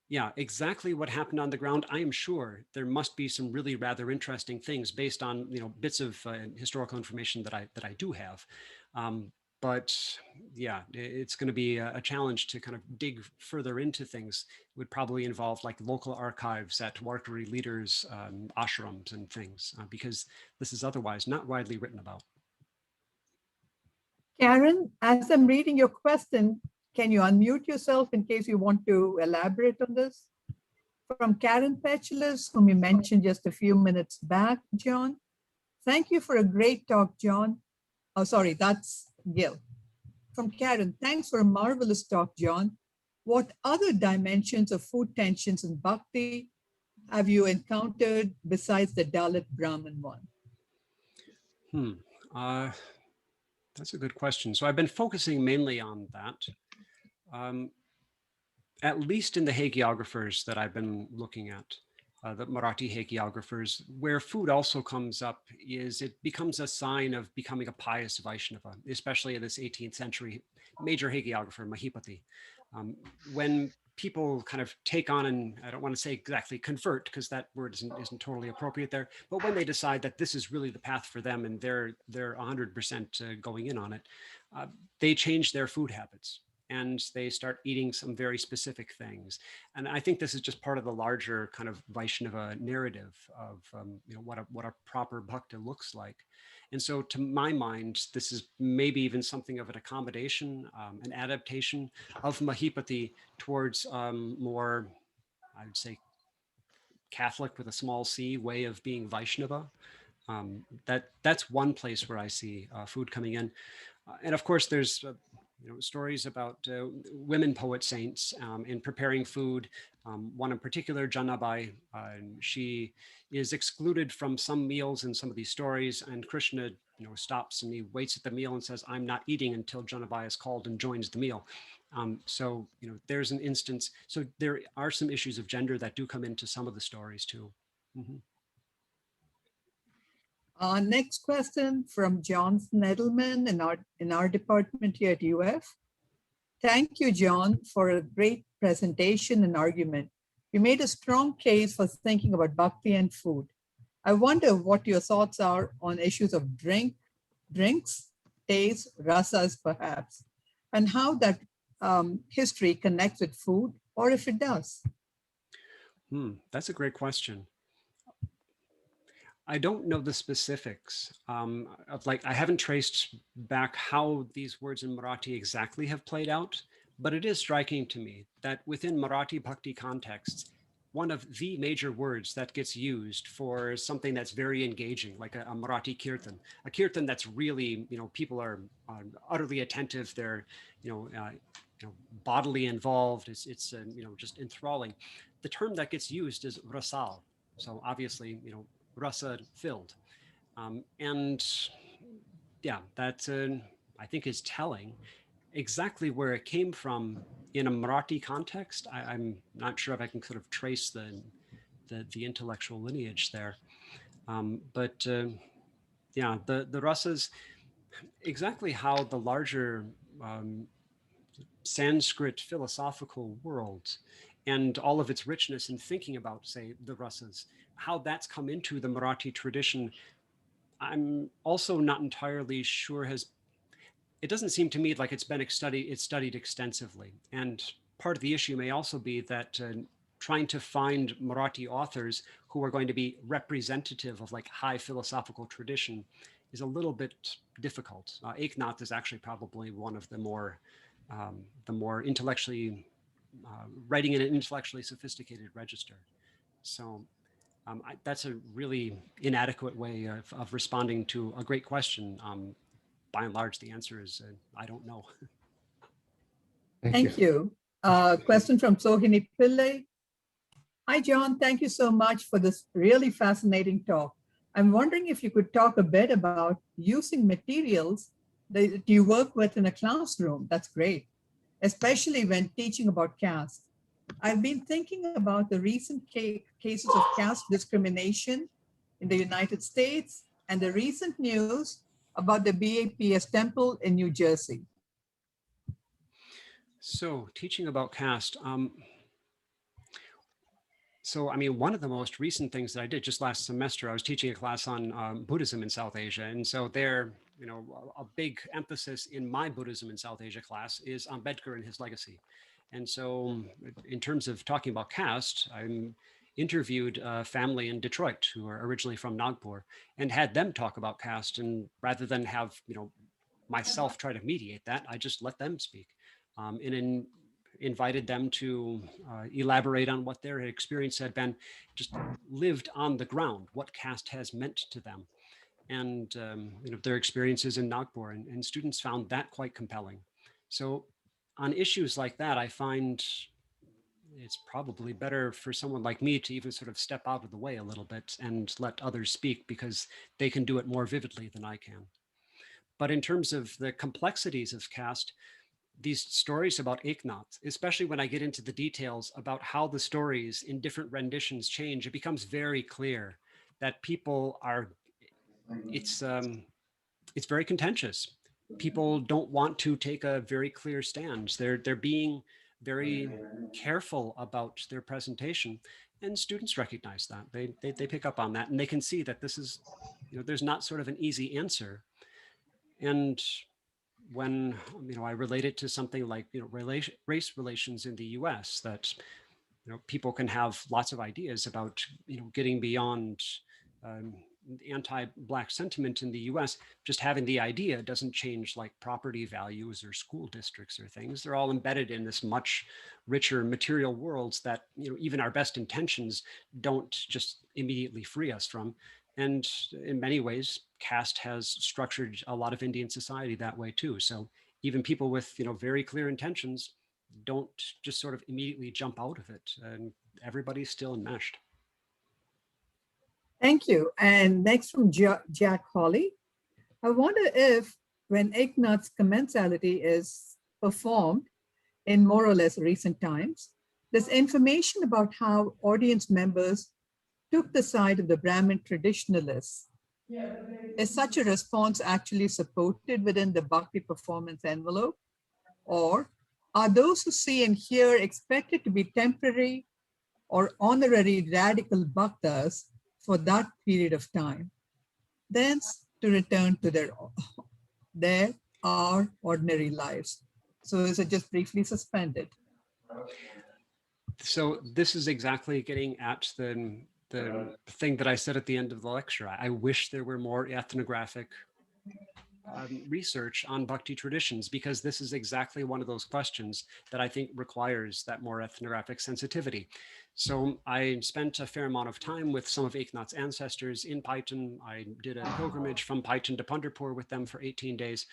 Yeah, exactly what happened on the ground, I am sure there must be some really rather interesting things based on bits of historical information that I do have. But yeah, it's going to be a challenge to kind of dig further into things. It would probably involve like local archives at Warkari leaders, ashrams and things, because this is otherwise not widely written about. Karen, as I'm reading your question, can you unmute yourself in case you want to elaborate on this? From Karen Pechulis, whom you mentioned just a few minutes back, John. Thank you for a great talk, John. Oh, sorry, that's Gil. From Karen, thanks for a marvelous talk, John. What other dimensions of food tensions in Bhakti have you encountered besides the Dalit Brahmin one? That's a good question. So I've been focusing mainly on that. At least in the hagiographers that I've been looking at, the Marathi hagiographers, where food also comes up is it becomes a sign of becoming a pious Vaishnava, especially in this 18th century major hagiographer, Mahipati. When people kind of take on, and I don't want to say exactly convert because that word isn't totally appropriate there, but when they decide that this is really the path for them and they're 100% going in on it, they change their food habits and they start eating some very specific things. And I think this is just part of the larger kind of Vaishnava narrative of what a proper bhakta looks like. And so to my mind, this is maybe even something of an accommodation, an adaptation of Mahipati towards more, I would say, Catholic with a small c way of being Vaishnava. That's one place where I see food coming in. And of course, there's stories about women poet saints in preparing food. One in particular, Janabai, she is excluded from some meals in some of these stories, and Krishna stops and he waits at the meal and says, "I'm not eating until Janabai is called," and joins the meal. So there's an instance. So there are some issues of gender that do come into some of the stories too. Mm-hmm. Next question from John Snedelman in our department here at UF. Thank you, John, for a great presentation and argument. You made a strong case for thinking about bhakti and food. I wonder what your thoughts are on issues of drinks, taste, rasas perhaps, and how that history connects with food, or if it does. That's a great question. I don't know the specifics of I haven't traced back how these words in Marathi exactly have played out, but it is striking to me that within Marathi Bhakti contexts, one of the major words that gets used for something that's very engaging, like a Marathi kirtan, a kirtan that's really, people are utterly attentive, they're, bodily involved, it's just enthralling. The term that gets used is rasal. So obviously, rasa filled. And yeah, that I think is telling. exactly where it came from in a Marathi context, I'm not sure if I can sort of trace the intellectual lineage there. But yeah, the Rasas, exactly how the larger Sanskrit philosophical world and all of its richness in thinking about, say, the Rasas, how that's come into the Marathi tradition, I'm also not entirely sure it doesn't seem to me like it's studied extensively. And part of the issue may also be that trying to find Marathi authors who are going to be representative of like high philosophical tradition is a little bit difficult. Eknath is actually probably one of the more intellectually, writing in an intellectually sophisticated register. So that's a really inadequate way of responding to a great question. By and large, the answer is I don't know. Thank you. Question from Sohini Pillai. Hi, John. Thank you so much for this really fascinating talk. I'm wondering if you could talk a bit about using materials that you work with in a classroom. That's great, especially when teaching about caste. I've been thinking about the recent cases of caste discrimination in the United States and the recent news about the BAPS temple in New Jersey. So teaching about caste. So, I mean, one of the most recent things that I did just last semester, I was teaching a class on Buddhism in South Asia. And so there, you know, a big emphasis in my Buddhism in South Asia class is Ambedkar and his legacy. And so in terms of talking about caste, I interviewed a family in Detroit who are originally from Nagpur and had them talk about caste. And rather than have, you know, myself try to mediate that, I just let them speak. And invited them to elaborate on what their experience had been, just lived on the ground, what caste has meant to them, and you know, their experiences in Nagpur, and students found that quite compelling. So on issues like that, I find it's probably better for someone like me to even sort of step out of the way a little bit and let others speak, because they can do it more vividly than I can. But in terms of the complexities of caste, these stories about Eknath, especially when I get into the details about how the stories in different renditions change, it becomes very clear that people are, it's very contentious. People don't want to take a very clear stand. They're being very careful about their presentation, and students recognize that. They pick up on that, and they can see that this is, you know, there's not sort of an easy answer. And when, you know, I relate it to something like, you know, race relations in the US, that, you know, people can have lots of ideas about, you know, getting beyond anti-Black sentiment in the US. Just having the idea doesn't change like property values or school districts or things. They're all embedded in this much richer material worlds that, you know, even our best intentions don't just immediately free us from. And in many ways, caste has structured a lot of Indian society that way too. So even people with, you know, very clear intentions don't just sort of immediately jump out of it, and everybody's still enmeshed. Thank you. And next from Jack Hawley. I wonder if when Eknath's Commensality is performed in more or less recent times, there's information about how audience members took the side of the Brahmin traditionalists. Is such a response actually supported within the Bhakti performance envelope? Or are those who see and hear expected to be temporary or honorary radical bhaktas for that period of time, thence to return to their our ordinary lives? So is it just briefly suspended? So this is exactly getting at the thing that I said at the end of the lecture. I wish there were more ethnographic research on Bhakti traditions, because this is exactly one of those questions that I think requires that more ethnographic sensitivity. So I spent a fair amount of time with some of Eknath's ancestors in Paitan. I did a pilgrimage from Paitan to Pandharpur with them for 18 days.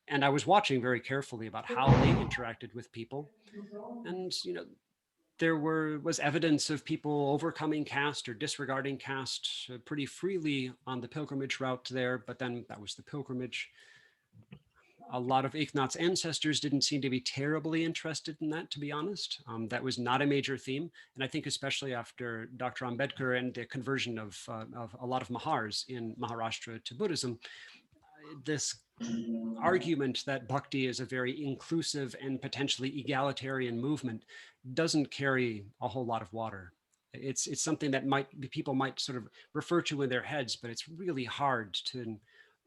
And I was watching very carefully about how they interacted with people. And, you know, there was evidence of people overcoming caste or disregarding caste pretty freely on the pilgrimage route there, but then that was the pilgrimage. A lot of Eknath's ancestors didn't seem to be terribly interested in that, to be honest. That was not a major theme. And I think especially after Dr. Ambedkar and the conversion of a lot of Mahars in Maharashtra to Buddhism, this argument that bhakti is a very inclusive and potentially egalitarian movement doesn't carry a whole lot of water. It's something that people might sort of refer to in their heads, but it's really hard to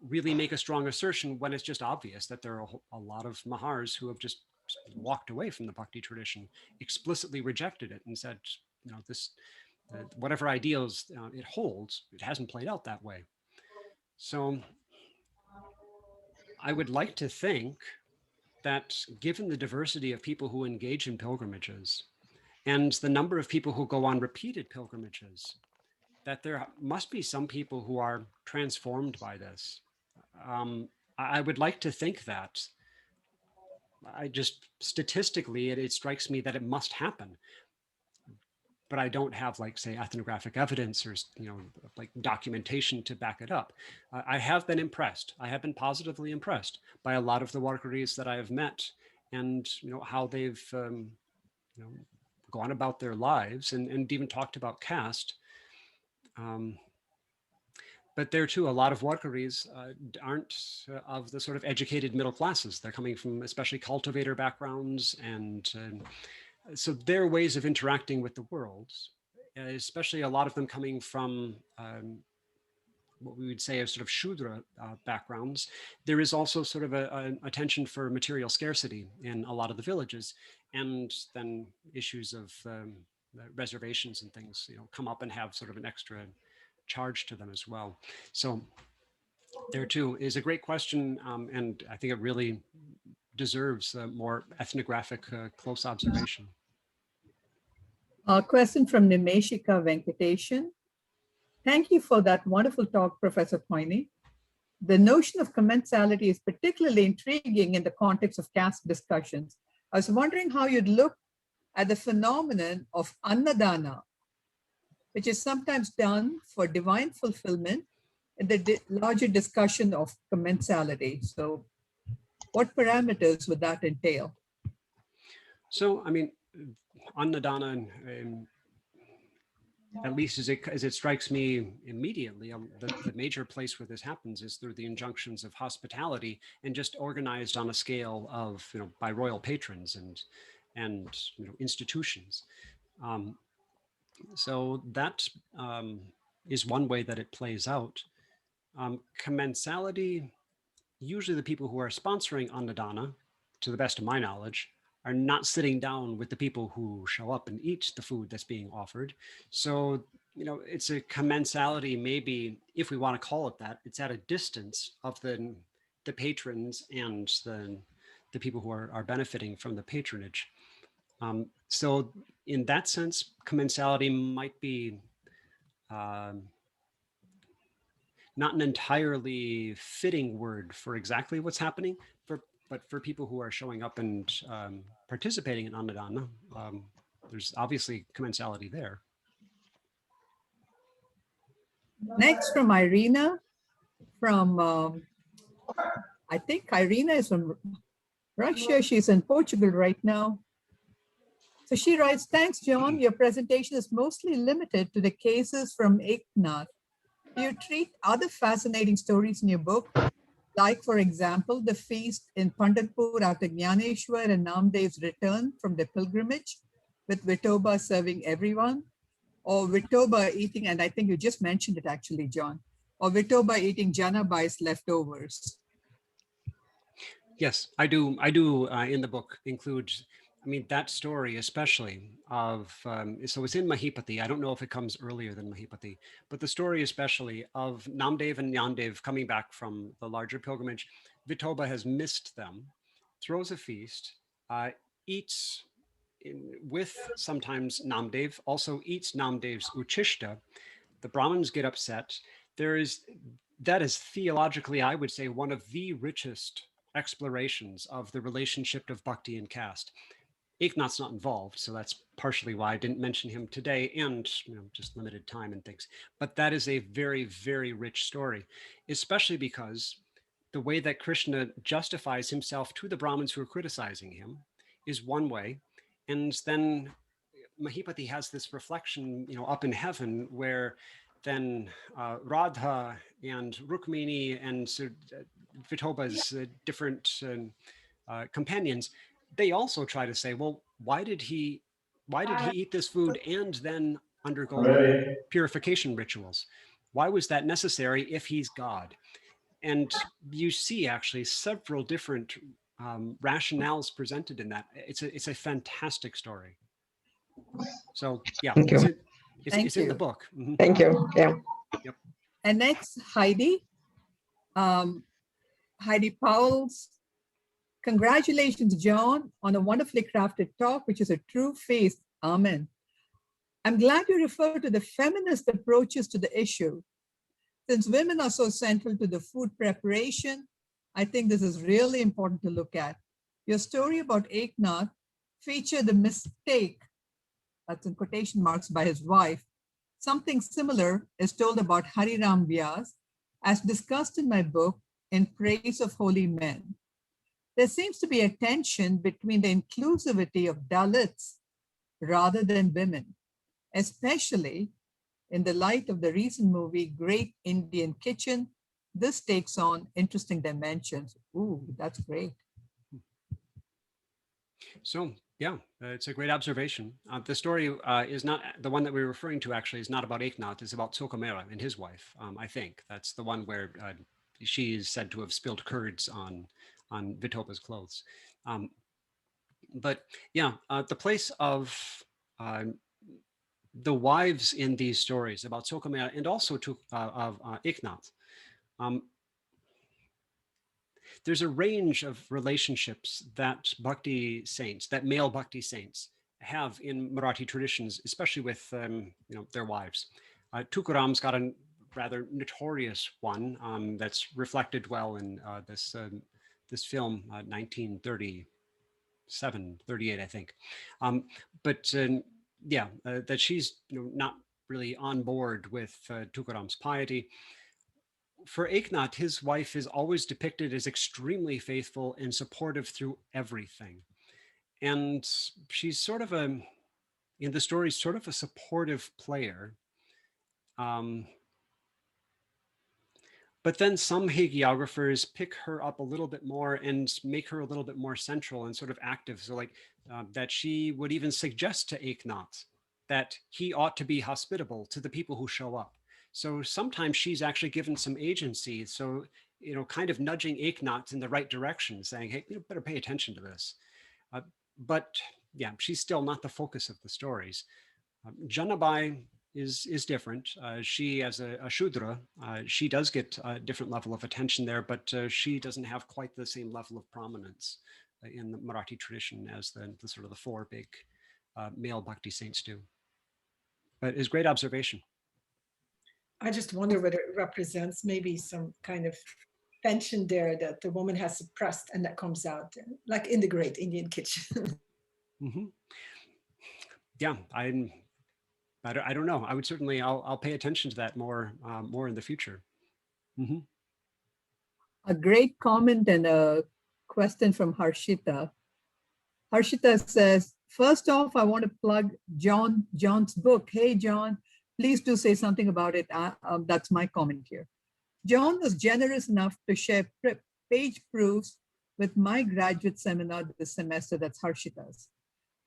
really make a strong assertion when it's just obvious that there are a lot of Mahars who have just walked away from the bhakti tradition, explicitly rejected it and said, this whatever ideals it holds, it hasn't played out that way. So I would like to think that given the diversity of people who engage in pilgrimages and the number of people who go on repeated pilgrimages, that there must be some people who are transformed by this. I would like to think that. I just statistically, it strikes me that it must happen, but I don't have, like, say, ethnographic evidence or like documentation to back it up. I have been impressed. I have been positively impressed by a lot of the Warkaris that I have met, and how they've gone about their lives, and even talked about caste. But there too, a lot of Warkaris aren't of the sort of educated middle classes. They're coming from especially cultivator backgrounds, and so their ways of interacting with the world, especially a lot of them coming from what we would say as sort of Shudra backgrounds, there is also sort of a attention for material scarcity in a lot of the villages, and then issues of reservations and things come up and have sort of an extra charge to them as well. So there too is a great question, and I think it really deserves more ethnographic close observation. A question from Nimeshika Venkatesan. Thank you for that wonderful talk, Professor Poini. The notion of commensality is particularly intriguing in the context of caste discussions. I was wondering how you'd look at the phenomenon of annadana, which is sometimes done for divine fulfillment in the larger discussion of commensality. So what parameters would that entail? So, I mean, annadana, at least as it strikes me immediately, the major place where this happens is through the injunctions of hospitality, and just organized on a scale of, by royal patrons and institutions. So that is one way that it plays out. Commensality, usually the people who are sponsoring annadana, to the best of my knowledge, are not sitting down with the people who show up and eat the food that's being offered. So, it's a commensality, maybe, if we want to call it that, it's at a distance of the patrons and the people who are benefiting from the patronage. So in that sense, commensality might be not an entirely fitting word for exactly what's happening, but for people who are showing up and participating in annadana, there's obviously commensality there. Next from Irina, I think Irina is from Russia. She's in Portugal right now. So she writes, thanks, John. Your presentation is mostly limited to the cases from Eknath. You treat other fascinating stories in your book, like, for example, the feast in Pandharpur after Jnaneshwar and Namdev's return from the pilgrimage, with Vitoba serving everyone, or Vitoba eating, and I think you just mentioned it actually, John, or Vitoba eating Janabai's leftovers. Yes, I do in the book include, that story especially of, so it's in Mahipati. I don't know if it comes earlier than Mahipati, but the story especially of Namdev and Jnandev coming back from the larger pilgrimage. Vitoba has missed them, throws a feast, eats with sometimes Namdev, also eats Namdev's uchishta. The Brahmins get upset. That is theologically, I would say, one of the richest explorations of the relationship of bhakti and caste. Eknath's not involved, so that's partially why I didn't mention him today, and just limited time and things. But that is a very, very rich story, especially because the way that Krishna justifies himself to the Brahmins who are criticizing him is one way. And then Mahipati has this reflection, up in heaven where then Radha and Rukmini and Vithoba's different companions, they also try to say, well, why did he eat this food and then undergo purification rituals? Why was that necessary if he's God? And you see actually several different rationales presented in that. It's a fantastic story. So yeah, Thank you. it's in the book. Mm-hmm. Thank you. Yeah. Yep. And next, Heidi. Heidi Powell's. Congratulations, John, on a wonderfully crafted talk, which is a true faith. Amen. I'm glad you refer to the feminist approaches to the issue. Since women are so central to the food preparation, I think this is really important to look at. Your story about Eknath featured the mistake, that's in quotation marks, by his wife. Something similar is told about Hariram Vyas, as discussed in my book, In Praise of Holy Men. There seems to be a tension between the inclusivity of Dalits rather than women, especially in the light of the recent movie, Great Indian Kitchen. This takes on interesting dimensions. Ooh, that's great. So yeah, it's a great observation. The story is not the one that we're referring to. Actually, is not about Eknath. It's about Sokamera and his wife. I think that's the one where she is said to have spilled curds on Vithoba's clothes. But yeah, the place of the wives in these stories about Sokamera and also of Eknath. There's a range of relationships that bhakti saints, that male bhakti saints have in Marathi traditions, especially with their wives. Tukaram's got a rather notorious one that's reflected well in this film, 1937, 38, I think. That she's not really on board with Tukaram's piety. For Eknath, his wife is always depicted as extremely faithful and supportive through everything. And she's sort of in the story, sort of a supportive player. But then some hagiographers pick her up a little bit more and make her a little bit more central and sort of active. So like that she would even suggest to Eknath that he ought to be hospitable to the people who show up. So sometimes she's actually given some agency. So, kind of nudging Eknath in the right direction, saying, hey, better pay attention to this. But yeah, she's still not the focus of the stories. Janabai is different. She, as a Shudra, she does get a different level of attention there, but she doesn't have quite the same level of prominence in the Marathi tradition as the sort of the four big male bhakti saints do. But it's great observation. I just wonder whether it represents maybe some kind of tension there that the woman has suppressed and that comes out, like in the Great Indian Kitchen. Mm-hmm. Yeah, I don't know. I would certainly, I'll pay attention to that more in the future. Mm-hmm. A great comment and a question from Harshita. Harshita says, first off, I want to plug John's book. Hey, John, please do say something about it. That's my comment here. John was generous enough to share page proofs with my graduate seminar this semester, that's Harshita's.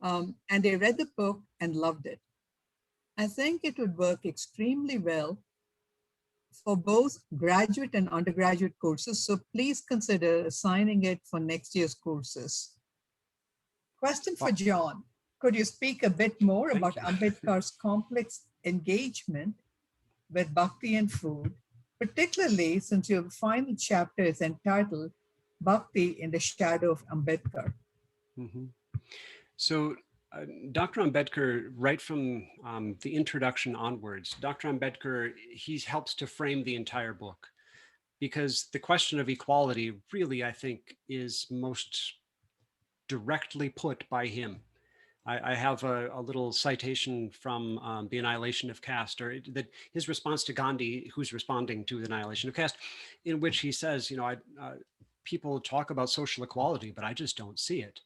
And they read the book and loved it. I think it would work extremely well for both graduate and undergraduate courses, so please consider assigning it for next year's courses. Question for John. Could you speak a bit more about Ambedkar's complex engagement with bhakti and food, particularly since your final chapter is entitled Bhakti in the Shadow of Ambedkar? Mm-hmm. So Dr. Ambedkar, right from the introduction onwards, Dr. Ambedkar, he helps to frame the entire book, because the question of equality really, I think, is most directly put by him. I have a little citation from The Annihilation of Caste, or that his response to Gandhi, who's responding to The Annihilation of Caste, in which he says, people talk about social equality, but I just don't see it.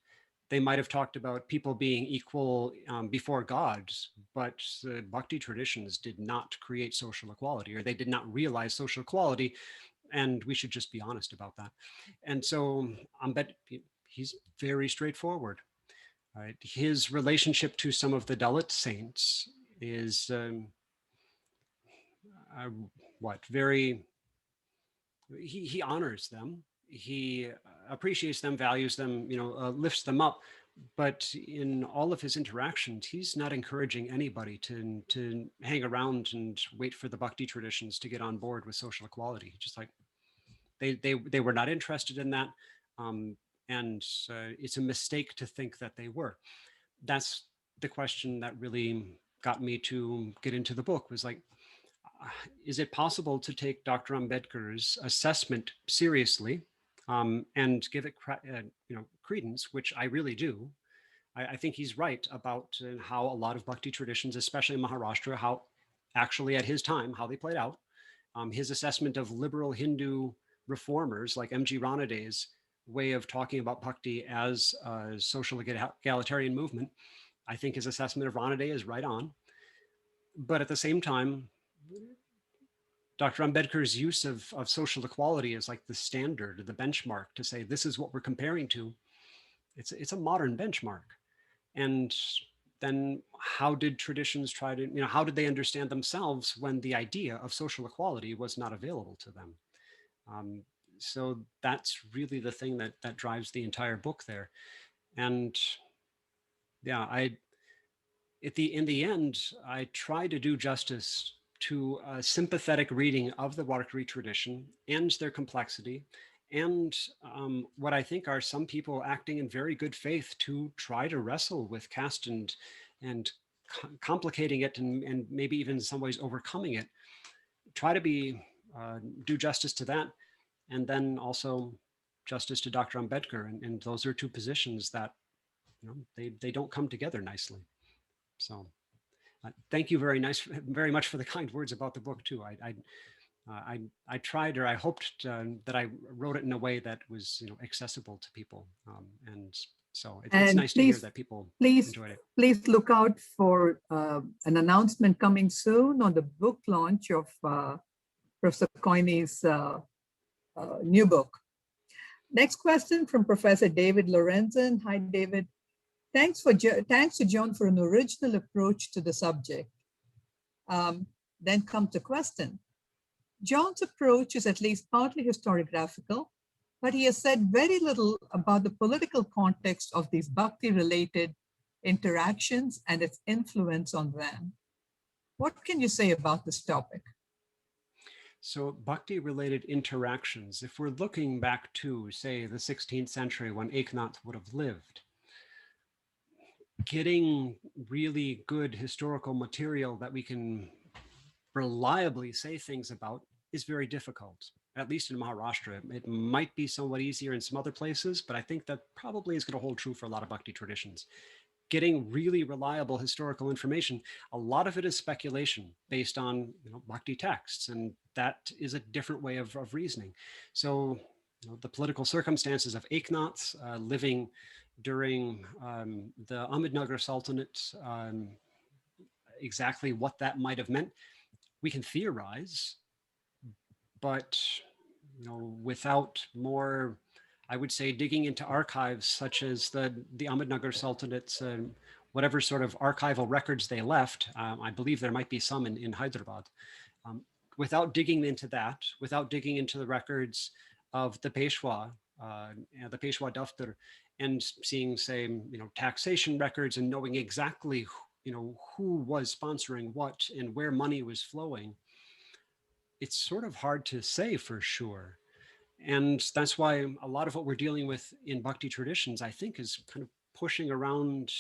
They might have talked about people being equal before God, but the Bhakti traditions did not create social equality, or they did not realize social equality, and we should just be honest about that. And so he's very straightforward. Right? His relationship to some of the Dalit saints is very, he honors them. He appreciates them, values them, lifts them up. But in all of his interactions, he's not encouraging anybody to hang around and wait for the Bhakti traditions to get on board with social equality. Just like they were not interested in that. And it's a mistake to think that they were. That's the question that really got me to get into the book, was like, is it possible to take Dr. Ambedkar's assessment seriously and give it credence, which I really do. I think he's right about how a lot of Bhakti traditions, especially in Maharashtra, how actually at his time, how they played out. His assessment of liberal Hindu reformers like M.G. Ranaday's way of talking about Bhakti as a social egalitarian movement, I think his assessment of Ranaday is right on. But at the same time, Dr. Ambedkar's use of social equality as like the standard, the benchmark to say, this is what we're comparing to. It's a modern benchmark. And then how did traditions try to, how did they understand themselves when the idea of social equality was not available to them? So that's really the thing that drives the entire book there. And yeah, in the end, I try to do justice to a sympathetic reading of the Warkari tradition and their complexity, and what I think are some people acting in very good faith to try to wrestle with caste and complicating it and maybe even in some ways overcoming it. Try to do justice to that, and then also justice to Dr. Ambedkar, and those are two positions that they don't come together nicely. So. Thank you very much for the kind words about the book too. I tried, or I hoped that I wrote it in a way that was accessible to people, and so it's nice to hear that people enjoyed it. Please look out for an announcement coming soon on the book launch of Professor Coiney's new book. Next question from Professor David Lorenzen. Hi, David. Thanks to John for an original approach to the subject. Then comes the question. John's approach is at least partly historiographical, but he has said very little about the political context of these Bhakti-related interactions and its influence on them. What can you say about this topic? So Bhakti-related interactions, if we're looking back to, say, the 16th century when Eknath would have lived, getting really good historical material that we can reliably say things about is very difficult, at least in Maharashtra. It might be somewhat easier in some other places, but I think that probably is going to hold true for a lot of Bhakti traditions. Getting really reliable historical information, a lot of it is speculation based on Bhakti texts, and that is a different way of reasoning. So the political circumstances of Eknath living during the Ahmednagar Sultanate, exactly what that might have meant, we can theorize, but without more, I would say, digging into archives such as the Ahmednagar Sultanate's, whatever sort of archival records they left, I believe there might be some in Hyderabad. Without digging into that, without digging into the records of the Peshwa Daftar, and seeing, say, taxation records and knowing exactly, who was sponsoring what and where money was flowing, it's sort of hard to say for sure. And that's why a lot of what we're dealing with in Bhakti traditions, I think, is kind of pushing around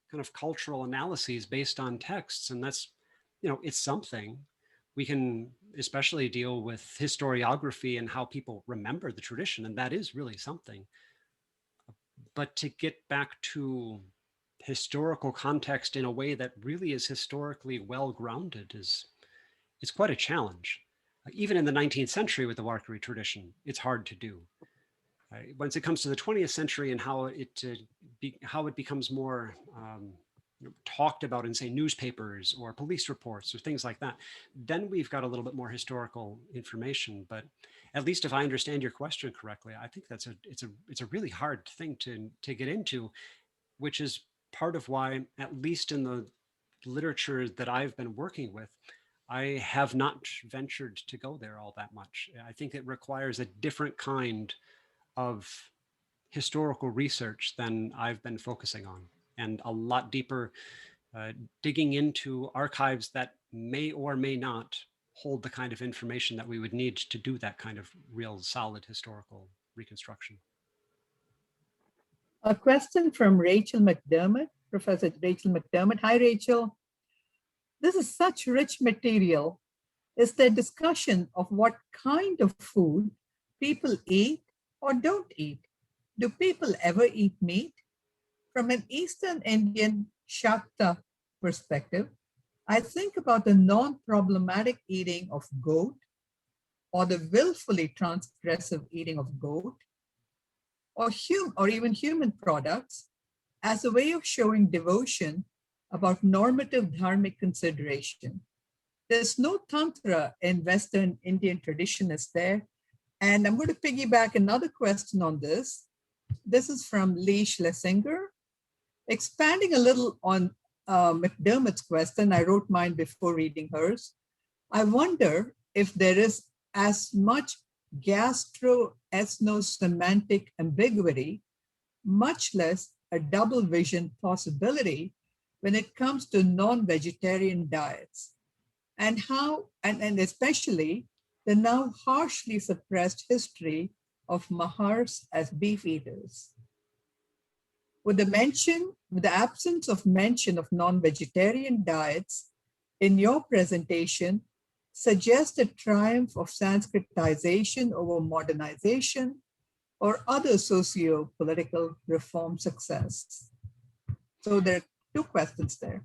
kind of cultural analyses based on texts. And that's, it's something. We can especially deal with historiography and how people remember the tradition, and that is really something. But to get back to historical context in a way that really is historically well grounded is quite a challenge. Even in the 19th century with the Warkari tradition, it's hard to do. Once it comes to the 20th century and how it becomes more talked about in, say, newspapers or police reports or things like that, then we've got a little bit more historical information. But at least if I understand your question correctly, I think it's a really hard thing to get into, which is part of why, at least in the literature that I've been working with, I have not ventured to go there all that much. I think it requires a different kind of historical research than I've been focusing on, and a lot deeper digging into archives that may or may not hold the kind of information that we would need to do that kind of real solid historical reconstruction. A question from Rachel McDermott, Professor Rachel McDermott. Hi, Rachel. This is such rich material. Is there discussion of what kind of food people eat or don't eat? Do people ever eat meat? From an Eastern Indian Shakta perspective, I think about the non-problematic eating of goat or the willfully transgressive eating of goat or even human products as a way of showing devotion about normative dharmic consideration. There's no tantra in Western Indian tradition, is there? And I'm going to piggyback another question on this. This is from Lee Schlesinger. Expanding a little on McDermott's question, I wrote mine before reading hers. I wonder if there is as much gastro-ethno-semantic ambiguity, much less a double vision possibility when it comes to non-vegetarian diets, and how, and especially the now harshly suppressed history of Mahars as beef eaters. With the absence of mention of non-vegetarian diets in your presentation suggest a triumph of Sanskritization over modernization or other socio-political reform success? So there are two questions there.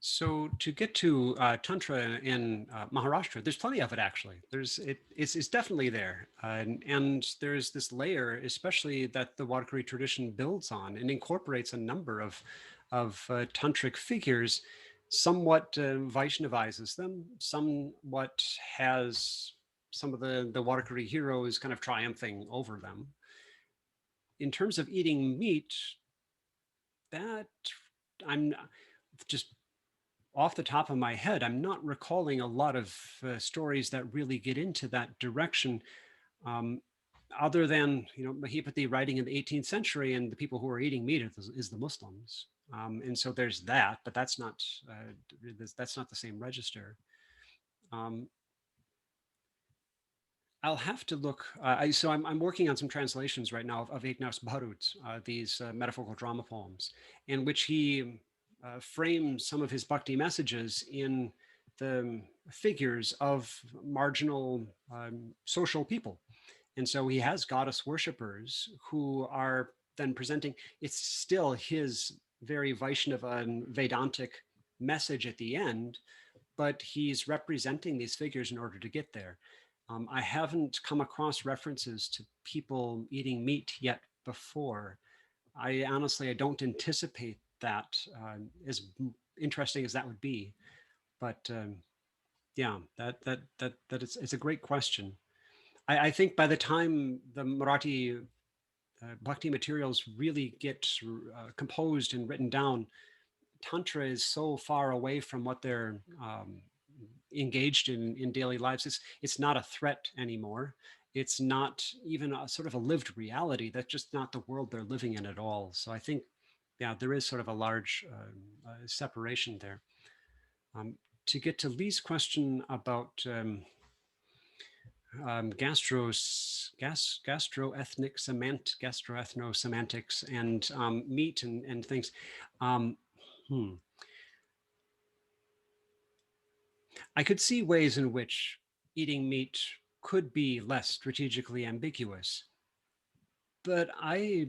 So to get to Tantra in Maharashtra, there's plenty of it actually. It's definitely there. And there's this layer, especially that the Warkari tradition builds on and incorporates a number of tantric figures, somewhat Vaishnavizes them, somewhat has some of the Warkari heroes kind of triumphing over them. In terms of eating meat, that I'm just off the top of my head, I'm not recalling a lot of stories that really get into that direction, other than, Mahipati writing in the 18th century, and the people who are eating meat is the Muslims, and so there's that, but that's not the same register. I'll have to look. So I'm working on some translations right now of Eknath Bharut, these metaphorical drama poems, in which he frames some of his bhakti messages in the figures of marginal social people. And so he has goddess worshippers who are then presenting, it's still his very Vaishnava and Vedantic message at the end, but he's representing these figures in order to get there. I haven't come across references to people eating meat yet before. I don't anticipate that, as interesting as that would be, but yeah, it's a great question. I think by the time the Marathi bhakti materials really get composed and written down, Tantra is so far away from what they're engaged in daily lives. It's not a threat anymore. It's not even a sort of a lived reality. That's just not the world they're living in at all. So I think, yeah, there is sort of a large separation there. To get to Lee's question about gastroethnosemantics and meat and things. I could see ways in which eating meat could be less strategically ambiguous, but I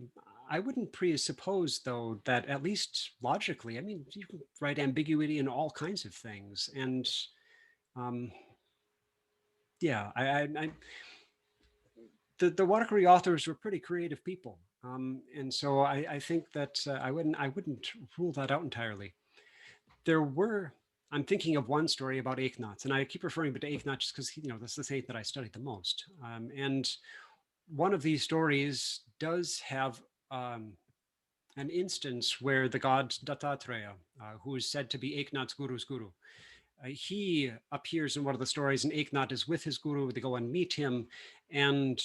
I wouldn't presuppose, though, that at least logically, I mean, you can write ambiguity in all kinds of things. And um, yeah, the Waterbury authors were pretty creative people. And so I think that I wouldn't rule that out entirely. There were, I'm thinking of one story about Eknath, and I keep referring to Eknath just because, that's the saint that I studied the most. And one of these stories does have an instance where the god Dattatreya, who is said to be Eknath's guru's guru, he appears in one of the stories, and Eknath is with his guru. They go and meet him, and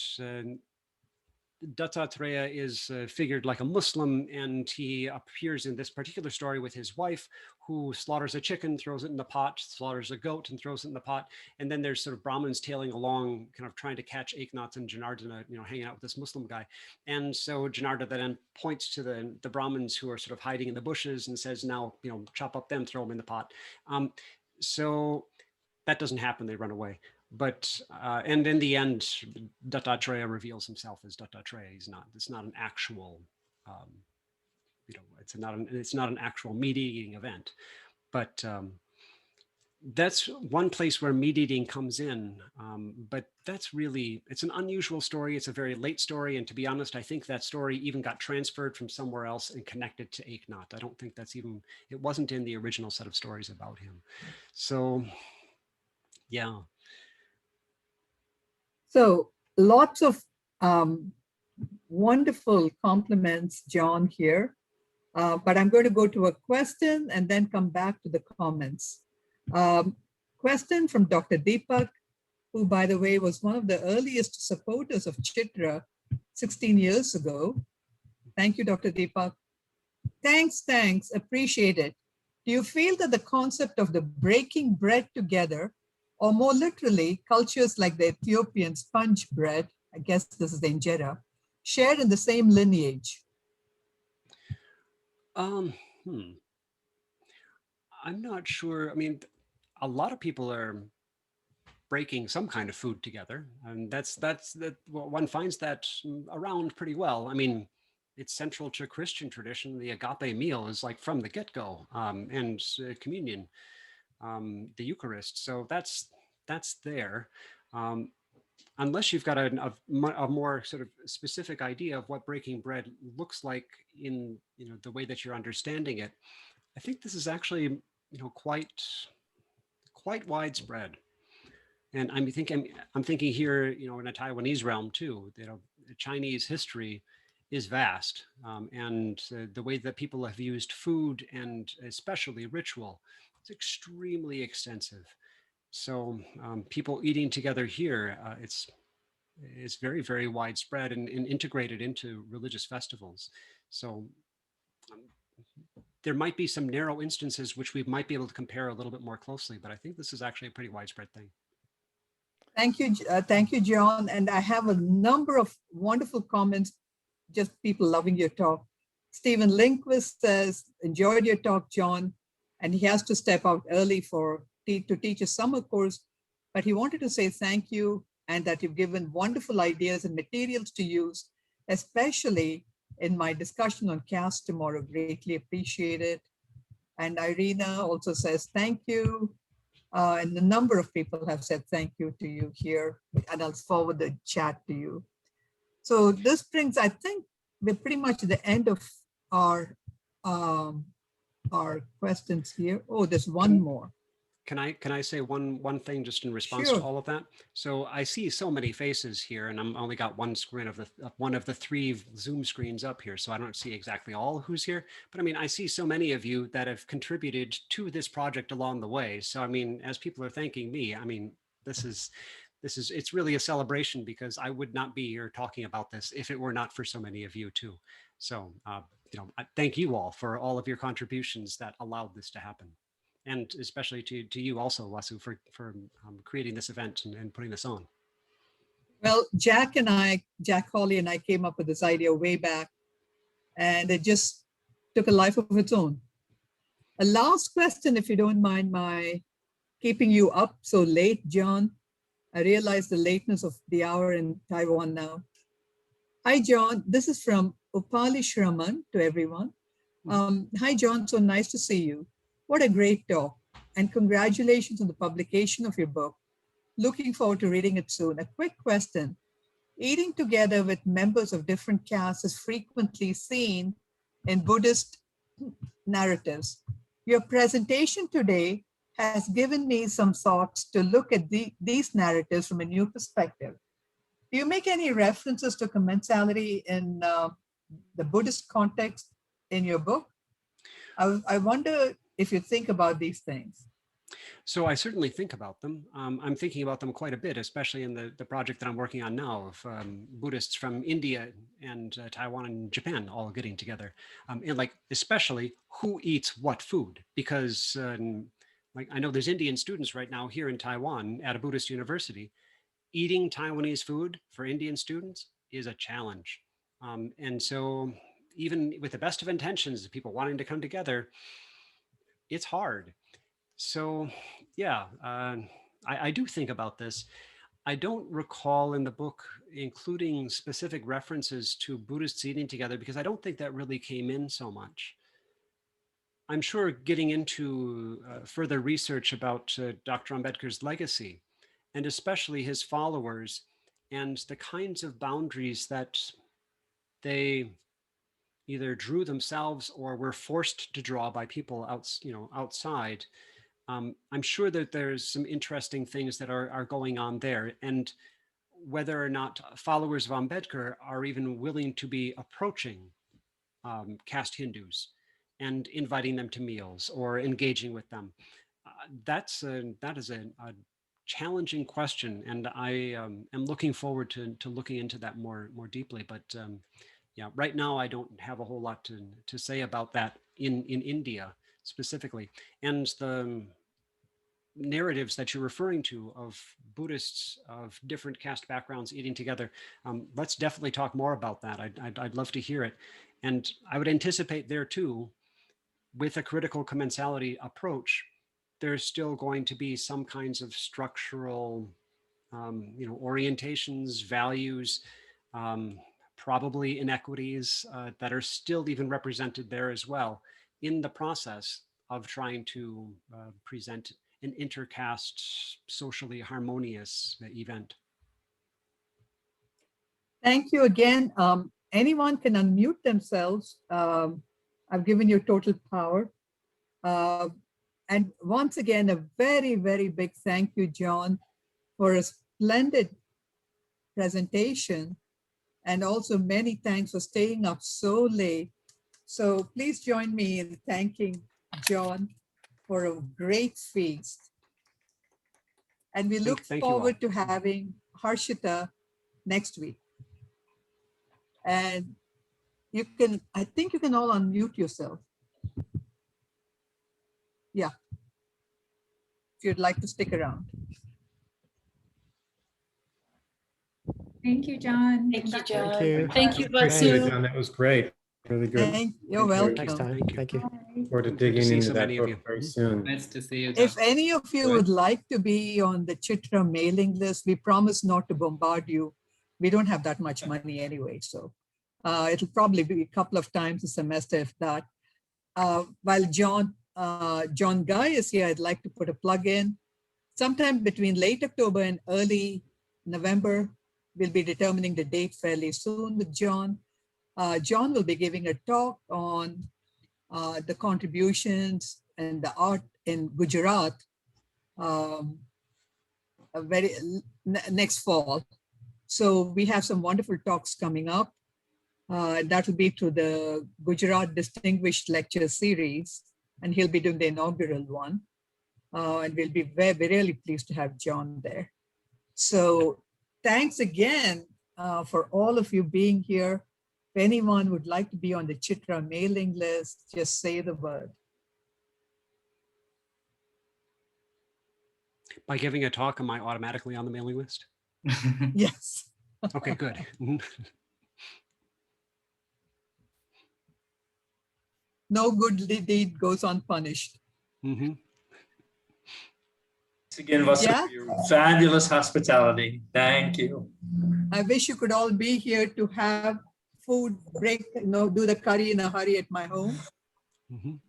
Dattatreya is figured like a Muslim, and he appears in this particular story with his wife, who slaughters a chicken, throws it in the pot, slaughters a goat and throws it in the pot. And then there's sort of Brahmins tailing along, kind of trying to catch Eknath and Janardana, hanging out with this Muslim guy. And so Janardana then points to the Brahmins who are sort of hiding in the bushes and says, now, chop up them, throw them in the pot. So that doesn't happen, they run away. But and in the end, Dattatreya reveals himself as Dattatreya. It's not an actual, it's not an actual meat-eating event. But that's one place where meat eating comes in. But that's really, it's an unusual story. It's a very late story. And to be honest, I think that story even got transferred from somewhere else and connected to Eknath. I don't think it wasn't in the original set of stories about him. So, yeah. So lots of wonderful compliments, John, here. But I'm going to go to a question and then come back to the comments. Question from Dr. Deepak, who, by the way, was one of the earliest supporters of Chitra 16 years ago. Thank you, Dr. Deepak. Thanks, appreciate it. Do you feel that the concept of the breaking bread together, or more literally, cultures like the Ethiopian sponge bread, I guess this is the injera, shared in the same lineage? I'm not sure. I mean, a lot of people are breaking some kind of food together, and that's one finds that around pretty well. I mean, it's central to Christian tradition. The agape meal is like from the get-go, and communion, the Eucharist. So that's there. Unless you've got a more sort of specific idea of what breaking bread looks like in the way that you're understanding it, I think this is actually quite widespread. And I'm thinking here, in a Taiwanese realm too. Chinese history is vast, and the way that people have used food and especially ritual is extremely extensive. So people eating together here, it's very, very widespread and integrated into religious festivals. So there might be some narrow instances which we might be able to compare a little bit more closely, but I think this is actually a pretty widespread thing. Thank you, John. And I have a number of wonderful comments, just people loving your talk. Stephen Lindquist says, enjoyed your talk, John, and he has to step out early to teach a summer course, but he wanted to say thank you and that you've given wonderful ideas and materials to use, especially in my discussion on caste tomorrow. Greatly appreciate it. And Irina also says thank you. And a number of people have said thank you to you here, and I'll forward the chat to you. So this brings, I think, we're pretty much at the end of our questions here. Oh, there's one more. Can I say one thing just in response Sure. to all of that? So I see so many faces here, and I'm only got one screen of one of the 3 Zoom screens up here, so I don't see exactly all who's here. But I mean, I see so many of you that have contributed to this project along the way. So I mean, as people are thanking me, I mean, it's really a celebration, because I would not be here talking about this if it were not for so many of you too. So I thank you all for all of your contributions that allowed this to happen. And especially to you also, Wasu, for creating this event and putting this on. Well, Jack Hawley and I came up with this idea way back, and it just took a life of its own. A last question, if you don't mind my keeping you up so late, John. I realize the lateness of the hour in Taiwan now. Hi, John. This is from Upali Shraman to everyone. Hi, John. So nice to see you. What a great talk. And congratulations on the publication of your book. Looking forward to reading it soon. A quick question. Eating together with members of different castes is frequently seen in Buddhist narratives. Your presentation today has given me some thoughts to look at these narratives from a new perspective. Do you make any references to commensality in the Buddhist context in your book? I wonder if you think about these things. So I certainly think about them. I'm thinking about them quite a bit, especially in the project that I'm working on now of Buddhists from India and Taiwan and Japan all getting together. And like, especially who eats what food, because like I know there's Indian students right now here in Taiwan at a Buddhist university. Eating Taiwanese food for Indian students is a challenge. And so even with the best of intentions, people wanting to come together, it's hard. So yeah, I do think about this. I don't recall in the book including specific references to Buddhists eating together because I don't think that really came in so much. I'm sure getting into further research about Dr. Ambedkar's legacy, and especially his followers, and the kinds of boundaries that they either drew themselves or were forced to draw by people outside. I'm sure that there's some interesting things that are going on there, and whether or not followers of Ambedkar are even willing to be approaching caste Hindus and inviting them to meals or engaging with them. That is a challenging question, and I am looking forward to looking into that more deeply. But yeah, right now I don't have a whole lot to say about that in India specifically, and the narratives that you're referring to of Buddhists of different caste backgrounds eating together. Let's definitely talk more about that. I'd love to hear it. And I would anticipate there too, with a critical commensality approach, there's still going to be some kinds of structural, orientations, values, probably inequities that are still even represented there as well in the process of trying to present an intercaste, socially harmonious event. Thank you again. Anyone can unmute themselves. I've given you total power. And once again, a very, very big thank you, John, for a splendid presentation. And also many thanks for staying up so late. So please join me in thanking John for a great feast. And we look forward to having Harshita next week. And I think you can all unmute yourself. Yeah. If you'd like to stick around. Thank you, John. Thank you, John. Thank you. Thank you, Appreciate it, Vasu. John. That was great. Really good. You're welcome. Next time. Thank you. Bye. Forward to Good to digging see into so that many of book you. very soon. Nice to see you, John. If any of you would like to be on the Chitra mailing list, we promise not to bombard you. We don't have that much money anyway, so it'll probably be a couple of times a semester, if that. While John Guy is here, I'd like to put a plug in. Sometime between late October and early November, we'll be determining the date fairly soon with John. John will be giving a talk on the contributions and the art in Gujarat next fall. So we have some wonderful talks coming up. That will be through the Gujarat Distinguished Lecture Series, and he'll be doing the inaugural one. And we'll be really pleased to have John there. So thanks again for all of you being here. If anyone would like to be on the Chitra mailing list, just say the word. By giving a talk, am I automatically on the mailing list? Yes. Okay, good. No good deed goes unpunished. Mm-hmm. Thanks again, Vasu, Yeah. for your fabulous hospitality. Thank you. I wish you could all be here to have food break, do the curry in a hurry at my home. Mhm.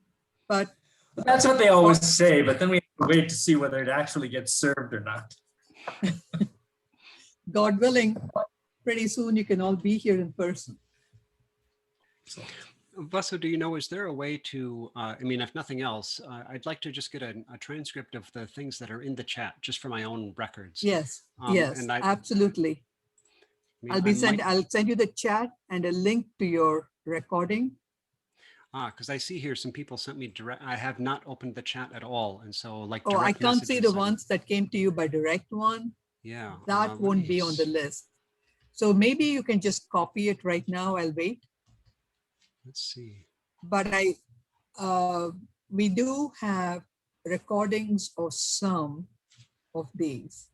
But That's what they always say, but then we have to wait to see whether it actually gets served or not. God willing, pretty soon you can all be here in person. Vasu, do you know, is there a way to, I mean, if nothing else, I'd like to just get a transcript of the things that are in the chat, just for my own records. Yes, yes, And I absolutely. mean, I'll send you the chat and a link to your recording. because I see here some people sent me direct, I have not opened the chat at all. And so like, Oh, I direct can't see the messages, ones that came to you by direct one. yeah. That let won't me be on the list. So maybe you can just copy it right now. I'll wait. Let's see. But we do have recordings of some of these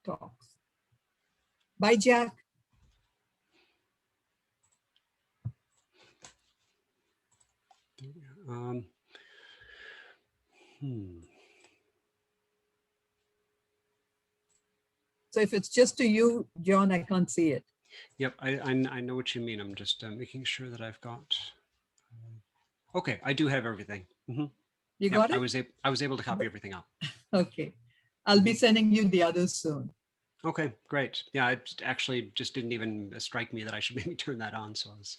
talks. Bye, Jack. Um, So if it's just to you, John, I can't see it. Yep, I know what you mean. I'm just making sure that I've got. Okay, I do have everything. You Yep, got it? I was able to copy everything out. Okay. I'll be sending you the others soon. Okay, great. Yeah, it actually just didn't even strike me that I should maybe turn that on. So I was,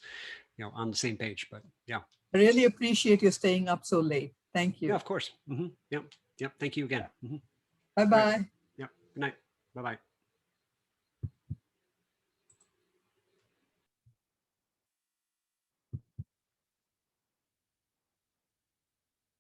on the same page. But yeah. I really appreciate you staying up so late. Thank you. Yeah, of course. Yep. Thank you again. Bye-bye. Yep. Good night. Bye-bye.